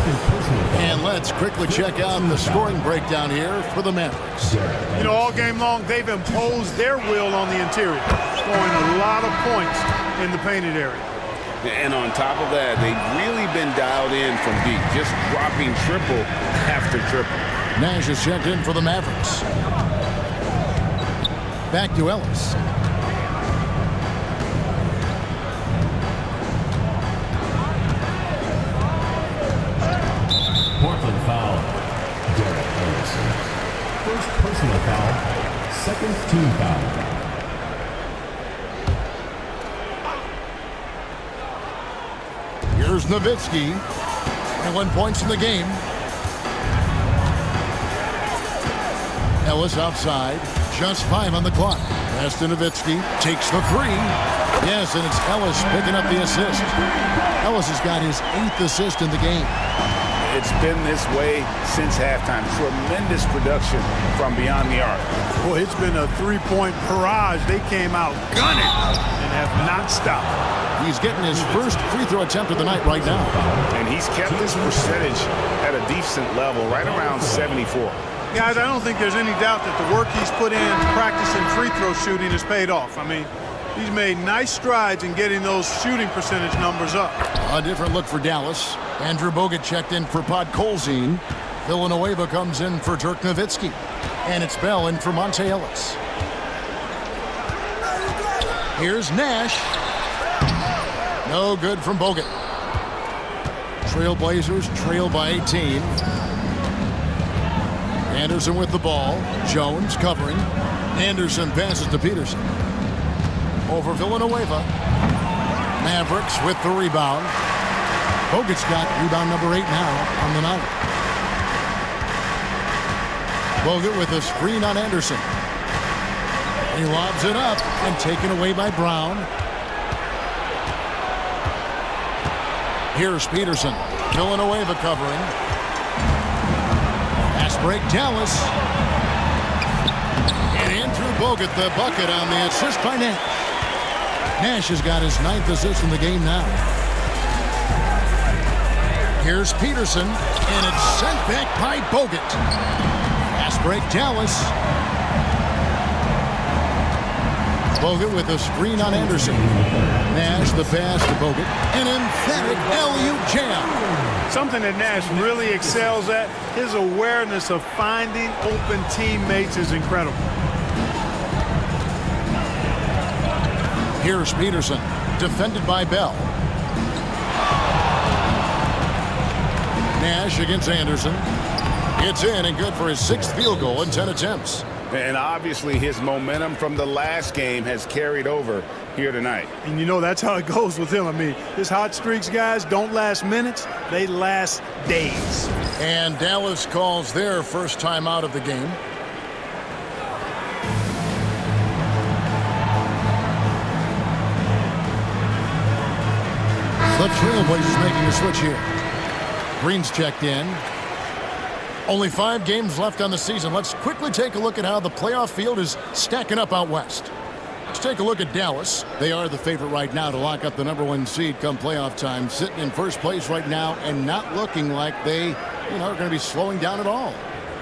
And let's quickly check out the scoring breakdown here for the Mavericks. You know, all game long, they've imposed their will on the interior, scoring a lot of points in the painted area. And on top of that, they've really been dialed in from deep, just dropping triple after triple. Nash is checked in for the Mavericks. Back to Ellis. Portland foul. Derek Ellis. First personal foul. Second team foul. Here's Nowitzki. 21 points in the game. Ellis outside. Just 5 on the clock. Pass to Nowitzki. Takes the 3. Yes, and it's Ellis picking up the assist. Ellis has got his 8th assist in the game. It's been this way since halftime. Tremendous production from beyond the arc. Boy, it's been a three-point barrage. They came out gunning and have not stopped. He's getting his first free throw attempt of the night right now. And he's kept this percentage at a decent level, right around 74. Guys, I don't think there's any doubt that the work he's put in practicing free throw shooting has paid off. I mean, he's made nice strides in getting those shooting percentage numbers up. A different look for Dallas. Andrew Bogut checked in for Podkolzin. Villanueva comes in for Dirk Nowitzki. And it's Bell in for Monte Ellis. Here's Nash. No good from Bogut. Trailblazers trail by 18. Anderson with the ball. Jones covering. Anderson passes to Peterson. Over Villanueva. Mavericks with the rebound. Bogut's got rebound number 8 now on the night. Bogut with a screen on Anderson. He lobs it up and taken away by Brown. Here's Peterson. Villanueva covering. Pass break Dallas. And Andrew Bogut the bucket on the assist by Nash. Nash has got his 9th assist in the game now. Here's Peterson, and it's sent back by Bogut. Pass break Dallas. Bogut with a screen on Anderson. Nash the pass to Bogut. An emphatic LU jam. Something that Nash really excels at, his awareness of finding open teammates is incredible. Here's Peterson, defended by Bell. Nash against Anderson. It's in and good for his 6th field goal in 10 attempts. And obviously his momentum from the last game has carried over here tonight. And you know that's how it goes with him. I mean, his hot streaks, guys, don't last minutes. They last days. And Dallas calls their first time out of the game. The Trailblazers making a switch here. Green's checked in. Only 5 games left on the season. Let's quickly take a look at how the playoff field is stacking up out west. Let's take a look at Dallas. They are the favorite right now to lock up the #1 seed come playoff time, sitting in first place right now and not looking like they, are going to be slowing down at all.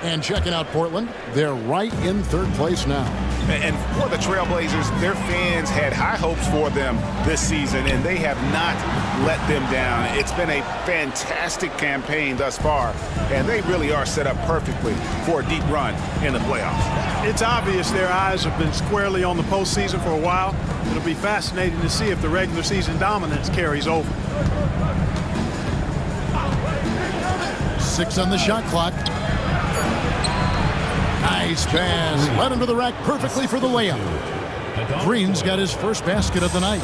And checking out Portland, they're right in third place now. And for the Trailblazers, their fans had high hopes for them this season, and they have not let them down. It's been a fantastic campaign thus far, and they really are set up perfectly for a deep run in the playoffs. It's obvious their eyes have been squarely on the postseason for a while. It'll be fascinating to see if the regular season dominance carries over. 6 on the shot clock. Nice pass. Led him to the rack perfectly for the layup. Green's got his first basket of the night.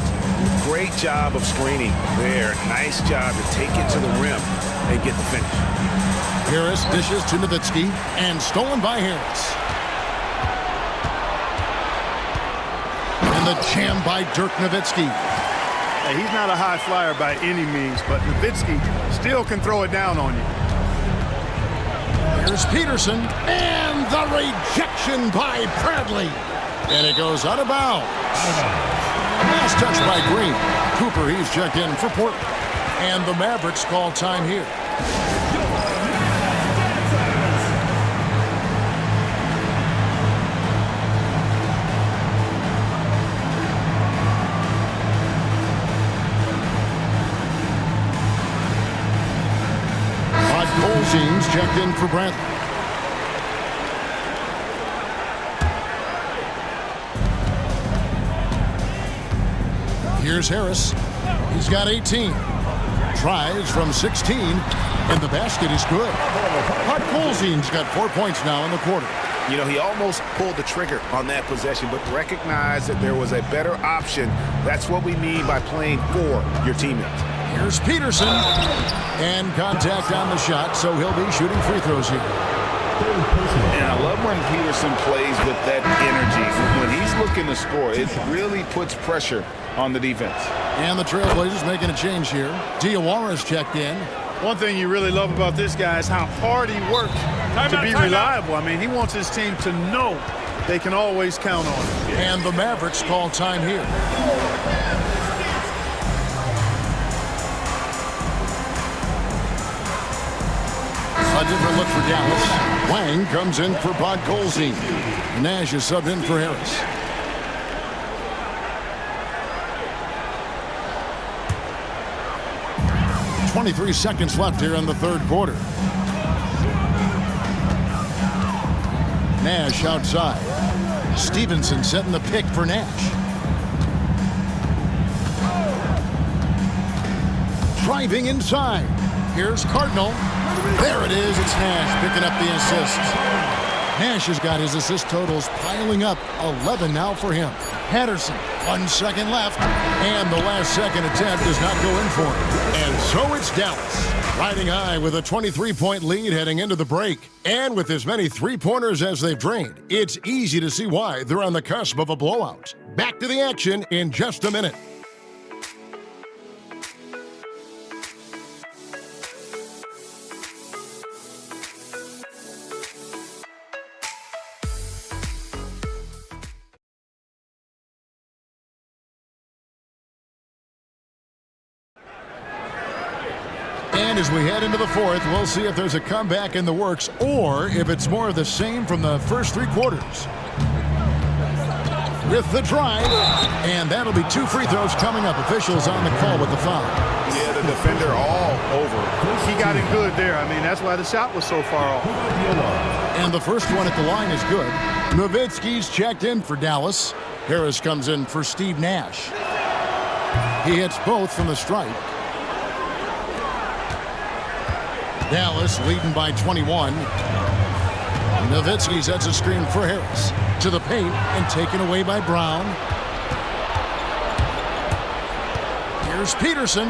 Great job of screening there. Nice job to take it to the rim and get the finish. Harris dishes to Nowitzki and stolen by Harris. And the jam by Dirk Nowitzki. Hey, he's not a high flyer by any means, but Nowitzki still can throw it down on you. Here's Peterson, and the rejection by Bradley. And it goes out of bounds. Last touch by Green. Cooper, he's checked in for Portland. And the Mavericks call time here. Colson's checked in for Bradley. Here's Harris. He's got 18. Tries from 16, and the basket is good. Hot Colson's got 4 points now in the quarter. He almost pulled the trigger on that possession, but recognized that there was a better option. That's what we mean by playing for your teammates. Here's Peterson. And contact on the shot, so he'll be shooting free throws here. And I love when Peterson plays with that energy. When he's looking to score, it really puts pressure on the defense. And the Trailblazers making a change here. Diawara's checked in. One thing you really love about this guy is how hard he works to be reliable. I mean, he wants his team to know they can always count on him. And the Mavericks call time here. A different look for Dallas. Wang comes in for Bod Colson. Nash is subbed in for Harris. .23 seconds left here in the third quarter. Nash outside. Stevenson setting the pick for Nash. Driving inside. Here's Cardinal. There it is. It's Nash picking up the assist. Nash has got his assist totals piling up. 11 now for him. Patterson, 1 second left. And the last second attempt does not go in for him. And so it's Dallas, riding high with a 23-point lead heading into the break. And with as many three-pointers as they've drained, it's easy to see why they're on the cusp of a blowout. Back to the action in just a minute. And as we head into the fourth, we'll see if there's a comeback in the works or if it's more of the same from the first three quarters. With the drive, and that'll be 2 free throws coming up. Officials on the call with the foul. Yeah, the defender all over. He got it good there. I mean, that's why the shot was so far off. And the first one at the line is good. Nowitzki's checked in for Dallas. Harris comes in for Steve Nash. He hits both from the stripe. Dallas leading by 21. Nowitzki sets a screen for Harris. To the paint and taken away by Brown. Here's Peterson.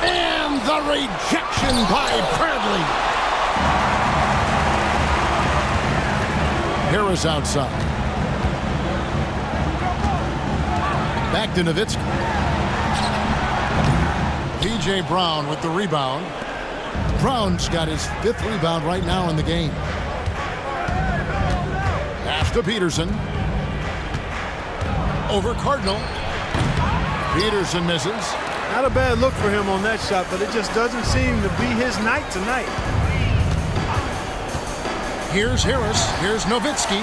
And the rejection by Bradley. Harris outside. Back to Nowitzki. P.J. Brown with the rebound. Brown's got his 5th rebound right now in the game. Pass to Peterson. over Cardinal. Peterson misses. Not a bad look for him on that shot, but it just doesn't seem to be his night tonight. Here's Harris. Here's Nowitzki.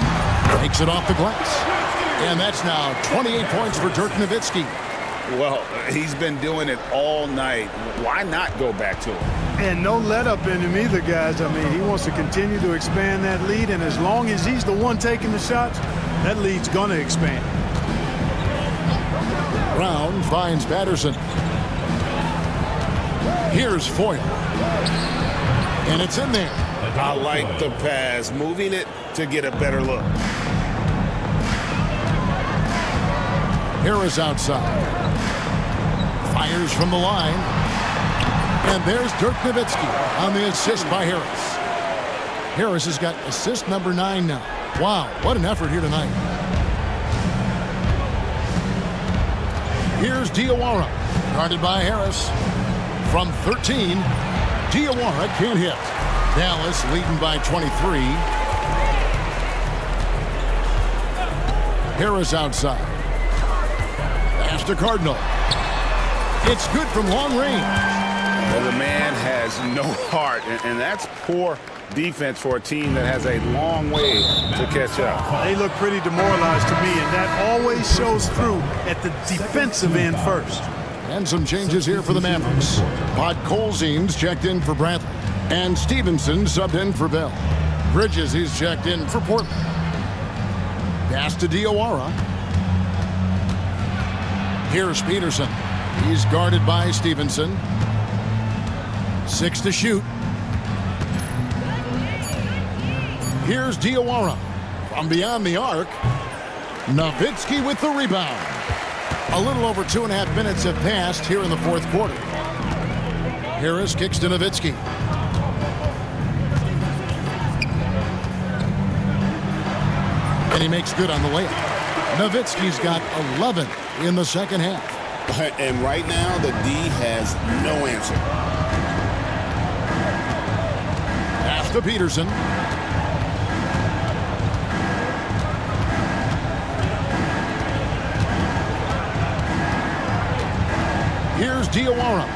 Takes it off the glass. And that's now 28 points for Dirk Nowitzki. Well, he's been doing it all night. Why not go back to him? And no let up in him either, guys. I mean, he wants to continue to expand that lead, and as long as he's the one taking the shots, that lead's going to expand. Brown finds Patterson. Here's Foyle. And it's in there. I like the pass, moving it to get a better look. Harris outside. Fires from the line. And there's Dirk Nowitzki on the assist by Harris. Harris has got assist number 9 now. Wow, what an effort here tonight. Here's Diawara, guarded by Harris. From 13, Diawara can't hit. Dallas leading by 23. Harris outside. Pass to Cardinal. It's good from long range. Well, the man has no heart, and that's poor defense for a team that has a long way to catch up. They look pretty demoralized to me, and that always shows through at the defensive end first. And some changes here for the Mavericks. Podkolzien's checked in for Bradley. And Stevenson subbed in for Bell. Bridges, he's checked in for Portland. Pass to Diawara. Here's Peterson. He's guarded by Stevenson. 6 to shoot. Here's Diawara. From beyond the arc. Nowitzki with the rebound. A little over 2.5 minutes have passed here in the fourth quarter. Harris kicks to Nowitzki. And he makes good on the layup. Nowitzki's got 11 in the second half. And right now, the D has no answer. Pass to Peterson. Here's Diawara.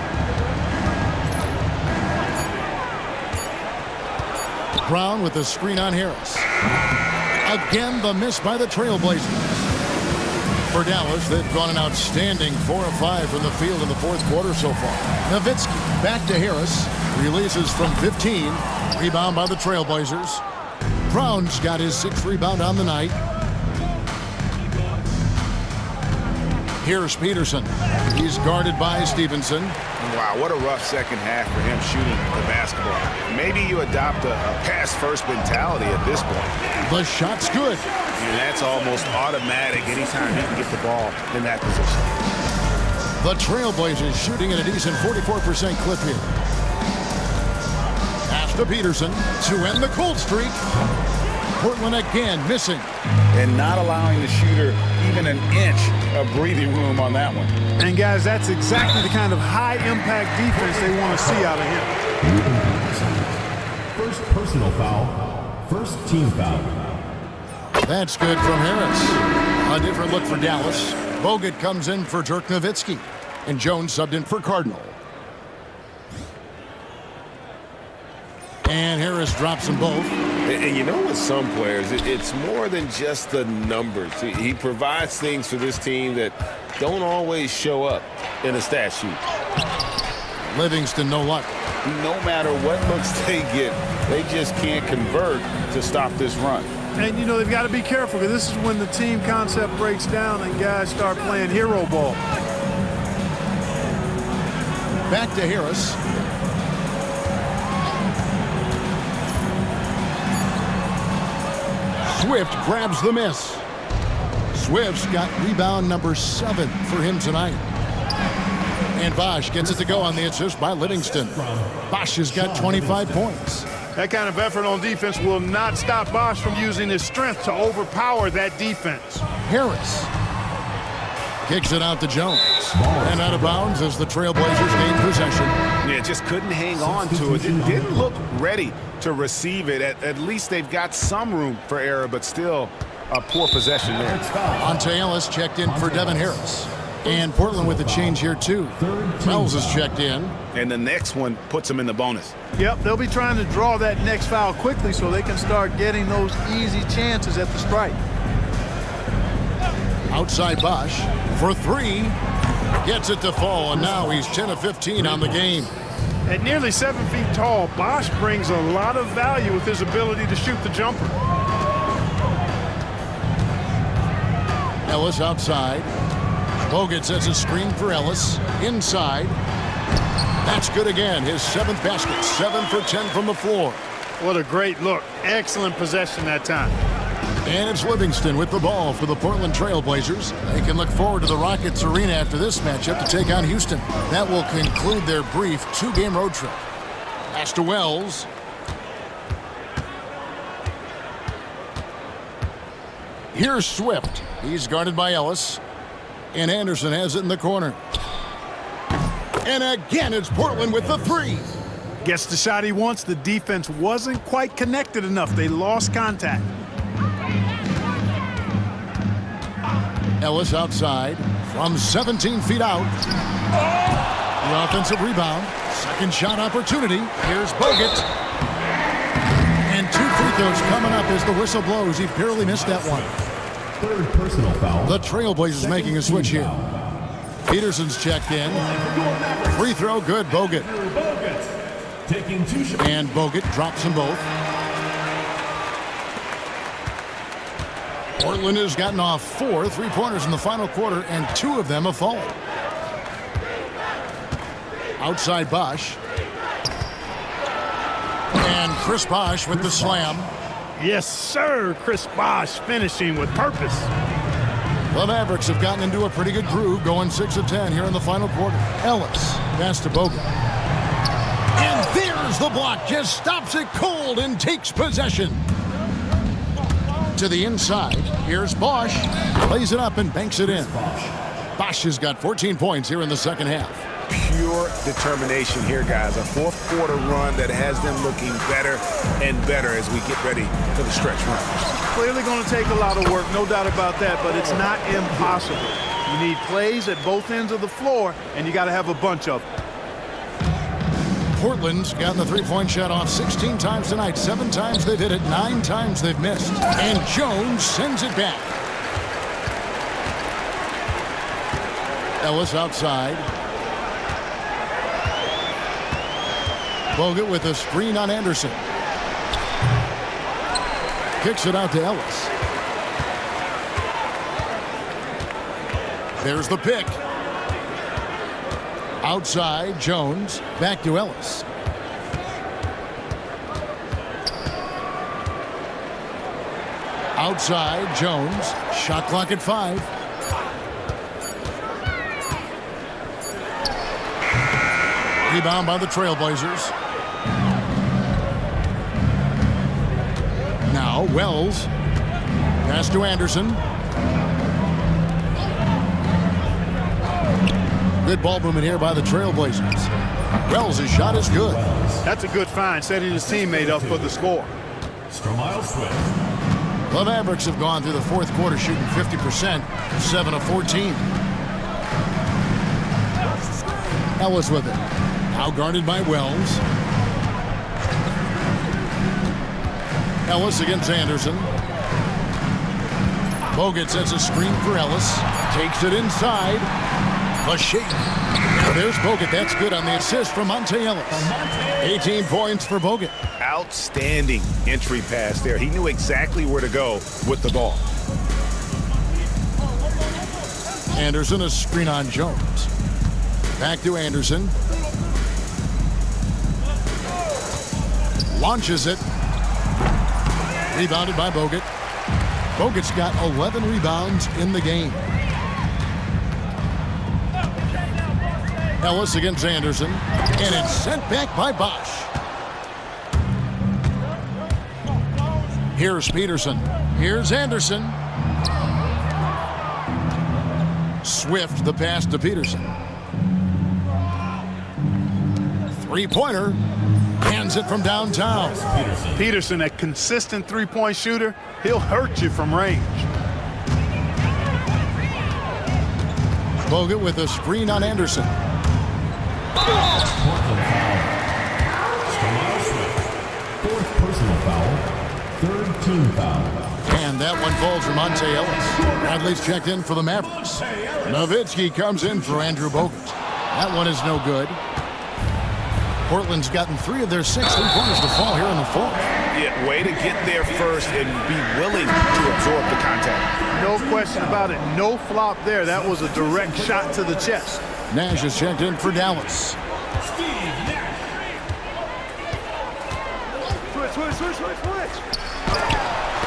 Brown with the screen on Harris. Again, the miss by the Trailblazers. For Dallas, they've gone an outstanding 4 of 5 from the field in the fourth quarter so far. Nowitzki back to Harris. Releases from 15. Rebound by the Trailblazers. Brown's got his 6th rebound on the night. Here's Peterson. He's guarded by Stevenson. Wow, what a rough second half for him shooting the basketball. Maybe you adopt a pass-first mentality at this point. The shot's good. And that's almost automatic anytime you can get the ball in that position. The Trailblazers shooting at a decent 44% clip here. Pass to Peterson to end the cold streak. Portland again missing. And not allowing the shooter even an inch of breathing room on that one. And guys, that's exactly the kind of high-impact defense they want to see out of him. First personal foul. First team foul. That's good from Harris. A different look for Dallas. Bogut comes in for Dirk Nowitzki. And Jones subbed in for Cardinal. And Harris drops them both. And you know, with some players, it's more than just the numbers. He provides things for this team that don't always show up in a stat sheet. Livingston, no luck. No matter what looks they get, they just can't convert to stop this run. And, you know, they've got to be careful because this is when the team concept breaks down and guys start playing hero ball. Back to Harris. Swift grabs the miss. Swift's got rebound number 7 for him tonight. And Bosch gets it to go on the assist by Livingston. Bosch has got 25 points. That kind of effort on defense will not stop Bosch from using his strength to overpower that defense. Harris kicks it out to Jones. And out of bounds as the Trailblazers gain possession. Yeah, just couldn't hang on to it. It didn't look ready to receive it. At least they've got some room for error, but still a poor possession there. Monte Ellis checked in for Devin Harris. And Portland with a change here, too. Wells is checked in. And the next one puts them in the bonus. Yep, they'll be trying to draw that next foul quickly so they can start getting those easy chances at the strike. Outside Bosch for three. Gets it to fall, and now he's 10 of 15 on the game. At nearly 7 feet tall, Bosch brings a lot of value with his ability to shoot the jumper. Ellis outside. Bogut sets a screen for Ellis. Inside. That's good again. His 7th basket. 7 for 10 from the floor. What a great look. Excellent possession that time. And it's Livingston with the ball for the Portland Trail Blazers. They can look forward to the Rockets Arena after this matchup to take on Houston. That will conclude their brief 2-game road trip. Pass to Wells. Here's Swift. He's guarded by Ellis. And Anderson has it in the corner. And again, it's Portland with the three. Gets the shot he wants. The defense wasn't quite connected enough. They lost contact. Ellis outside from 17 feet out. The offensive rebound. Second shot opportunity. Here's Bogut. And 2 free throws coming up as the whistle blows. He barely missed that one. Third personal foul. The Trailblazers making a switch here. Peterson's checked in. Free throw good. Bogut. Taking 2 shots. And Bogut drops them both. Portland has gotten off 4 3-pointers in the final quarter, and 2 of them have fallen. Outside Bosch. And Chris Bosch with the slam. Yes, sir. Chris Bosch finishing with purpose. The Mavericks have gotten into a pretty good groove, going 6 of 10 here in the final quarter. Ellis, pass to Bogut. And there's the block. Just stops it cold and takes possession. To the inside. Here's Bosch. Lays it up and banks it in. Bosch has got 14 points here in the second half. Pure determination here, guys. A fourth quarter run that has them looking better and better as we get ready for the stretch run. Clearly going to take a lot of work, no doubt about that, but it's not impossible. You need plays at both ends of the floor, and you got to have a bunch of them. Portland's gotten the three-point shot off 16 times tonight. 7 times they've hit it, 9 times they've missed. And Jones sends it back. Ellis outside. Bogut with a screen on Anderson. Kicks it out to Ellis. There's the pick. Outside, Jones. Back to Ellis. Outside, Jones. Shot clock at 5. Rebound by the Trailblazers. Now, Wells. Pass to Anderson. Good ball movement here by the Trailblazers. Wells' shot is good. That's a good find, setting his teammate up for the score. The Mavericks have gone through the fourth quarter shooting 50%, 7 of 14. Ellis with it. Now guarded by Wells. Ellis against Anderson. Bogut sets a screen for Ellis. Takes it inside. The shake. Now there's Bogut. That's good on the assist from Monte Ellis. 18 points for Bogut. Outstanding entry pass there. He knew exactly where to go with the ball. Anderson, a screen on Jones. Back to Anderson. Launches it. Rebounded by Bogut. Bogut's got 11 rebounds in the game. Ellis against Anderson. And it's sent back by Bosch. Here's Peterson. Here's Anderson. Swift, the pass to Peterson. Three-pointer. Lands it from downtown. Peterson, a consistent three-point shooter, he'll hurt you from range. Bogut with a screen on Anderson. Portland foul. Fourth personal foul. Third team foul. And that one falls for Monte Ellis. Bradley's checked in for the Mavericks. Nowitzki comes in for Andrew Bogut. That one is no good. Portland's gotten 3 of their 6 three-pointers to fall here in the fourth. Yeah, way to get there first and be willing to absorb the contact. No question about it. No flop there. That was a direct shot to the chest. Nash is checked in for Dallas. Switch.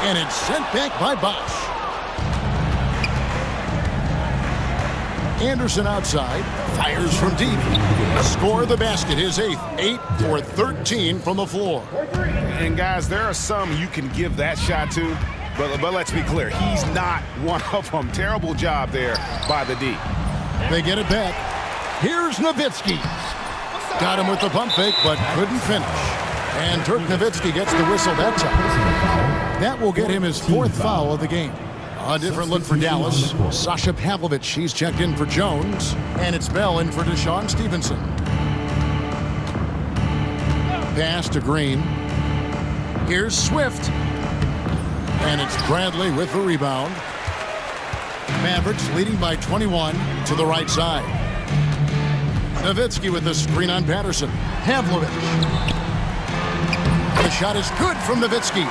And it's sent back by Bosch. Anderson outside, fires from deep. Score the basket, his 8th. 8 for 13 from the floor. And guys, there are some you can give that shot to, but let's be clear, he's not one of them. Terrible job there by the D. They get it back. Here's Nowitzki. Got him with the pump fake, but couldn't finish. And Dirk Nowitzki gets the whistle that time. That will get him his 4th foul of the game. A different look for Dallas. Sasha Pavlovich, he's checked in for Jones. And it's Bell in for Deshaun Stevenson. Pass to Green. Here's Swift. And it's Bradley with the rebound. Mavericks leading by 21 to the right side. Nowitzki with the screen on Patterson. Pavlovich. The shot is good from Nowitzki.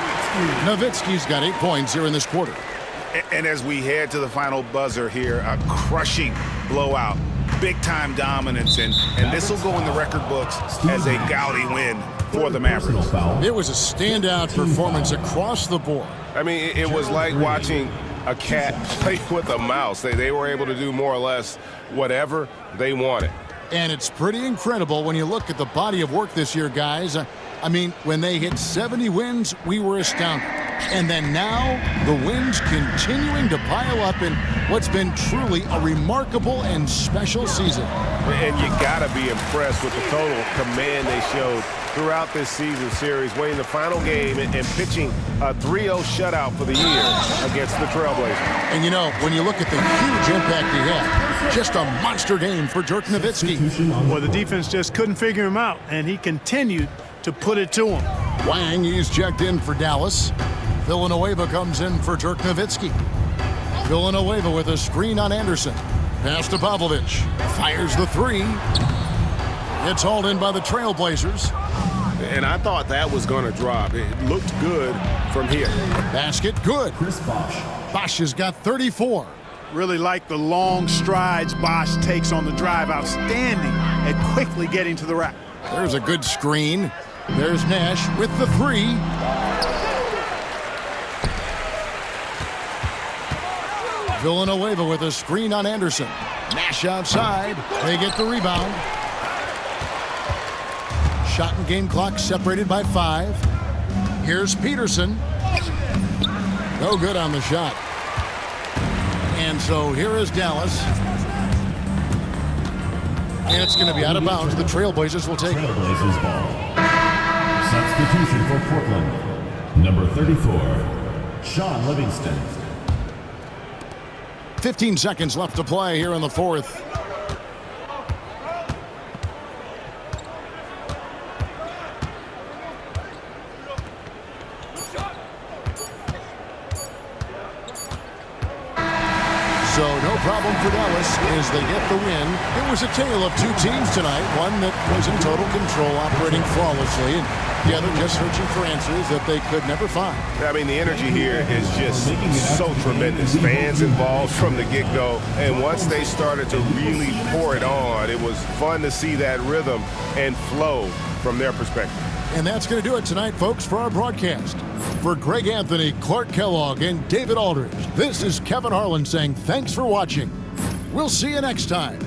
Nowitzki's got 8 points here in this quarter. And as we head to the final buzzer here, a crushing blowout, big-time dominance, and this will go in the record books as a gaudy win for the Mavericks. It was a standout performance across the board. I mean, it was like watching a cat play with a mouse. They were able to do more or less whatever they wanted. And it's pretty incredible when you look at the body of work this year, guys. I mean, when they hit 70 wins, we were astounded. And then now, the wins continuing to pile up in what's been truly a remarkable and special season. And you got to be impressed with the total command they showed throughout this season series, winning the final game and pitching a 3-0 shutout for the year against the Trailblazers. And you know, when you look at the huge impact he had, just a monster game for Dirk Nowitzki. Well, the defense just couldn't figure him out, and he continued to put it to him. Wang, he's checked in for Dallas. Villanueva comes in for Dirk Nowitzki. Villanueva with a screen on Anderson. Pass to Pavlovich. Fires the 3. It's hauled in by the Trailblazers. And I thought that was going to drop. It looked good from here. Basket good. Chris Bosh. Bosch has got 34. Really like the long strides Bosch takes on the drive. Outstanding at quickly getting to the rack. There's a good screen. There's Nash with the 3. Villanueva with a screen on Anderson. Nash outside. They get the rebound. Shot and game clock separated by 5. Here's Peterson. No good on the shot. And so here is Dallas. And it's going to be out of bounds. The Trailblazers will take it. Trailblazers ball. Substitution for Portland. Number 34, Sean Livingston. 15 seconds left to play here in the fourth. So no problem for Dallas as they get the win. It was a tale of 2 teams tonight. One that was in total control, operating flawlessly, and the other just searching for answers that they could never find. I mean, the energy here is just so tremendous. Fans involved from the get-go, and once they started to really pour it on, it was fun to see that rhythm and flow from their perspective. And that's going to do it tonight, folks, for our broadcast. For Greg Anthony, Clark Kellogg, and David Aldridge, this is Kevin Harlan saying thanks for watching. We'll see you next time.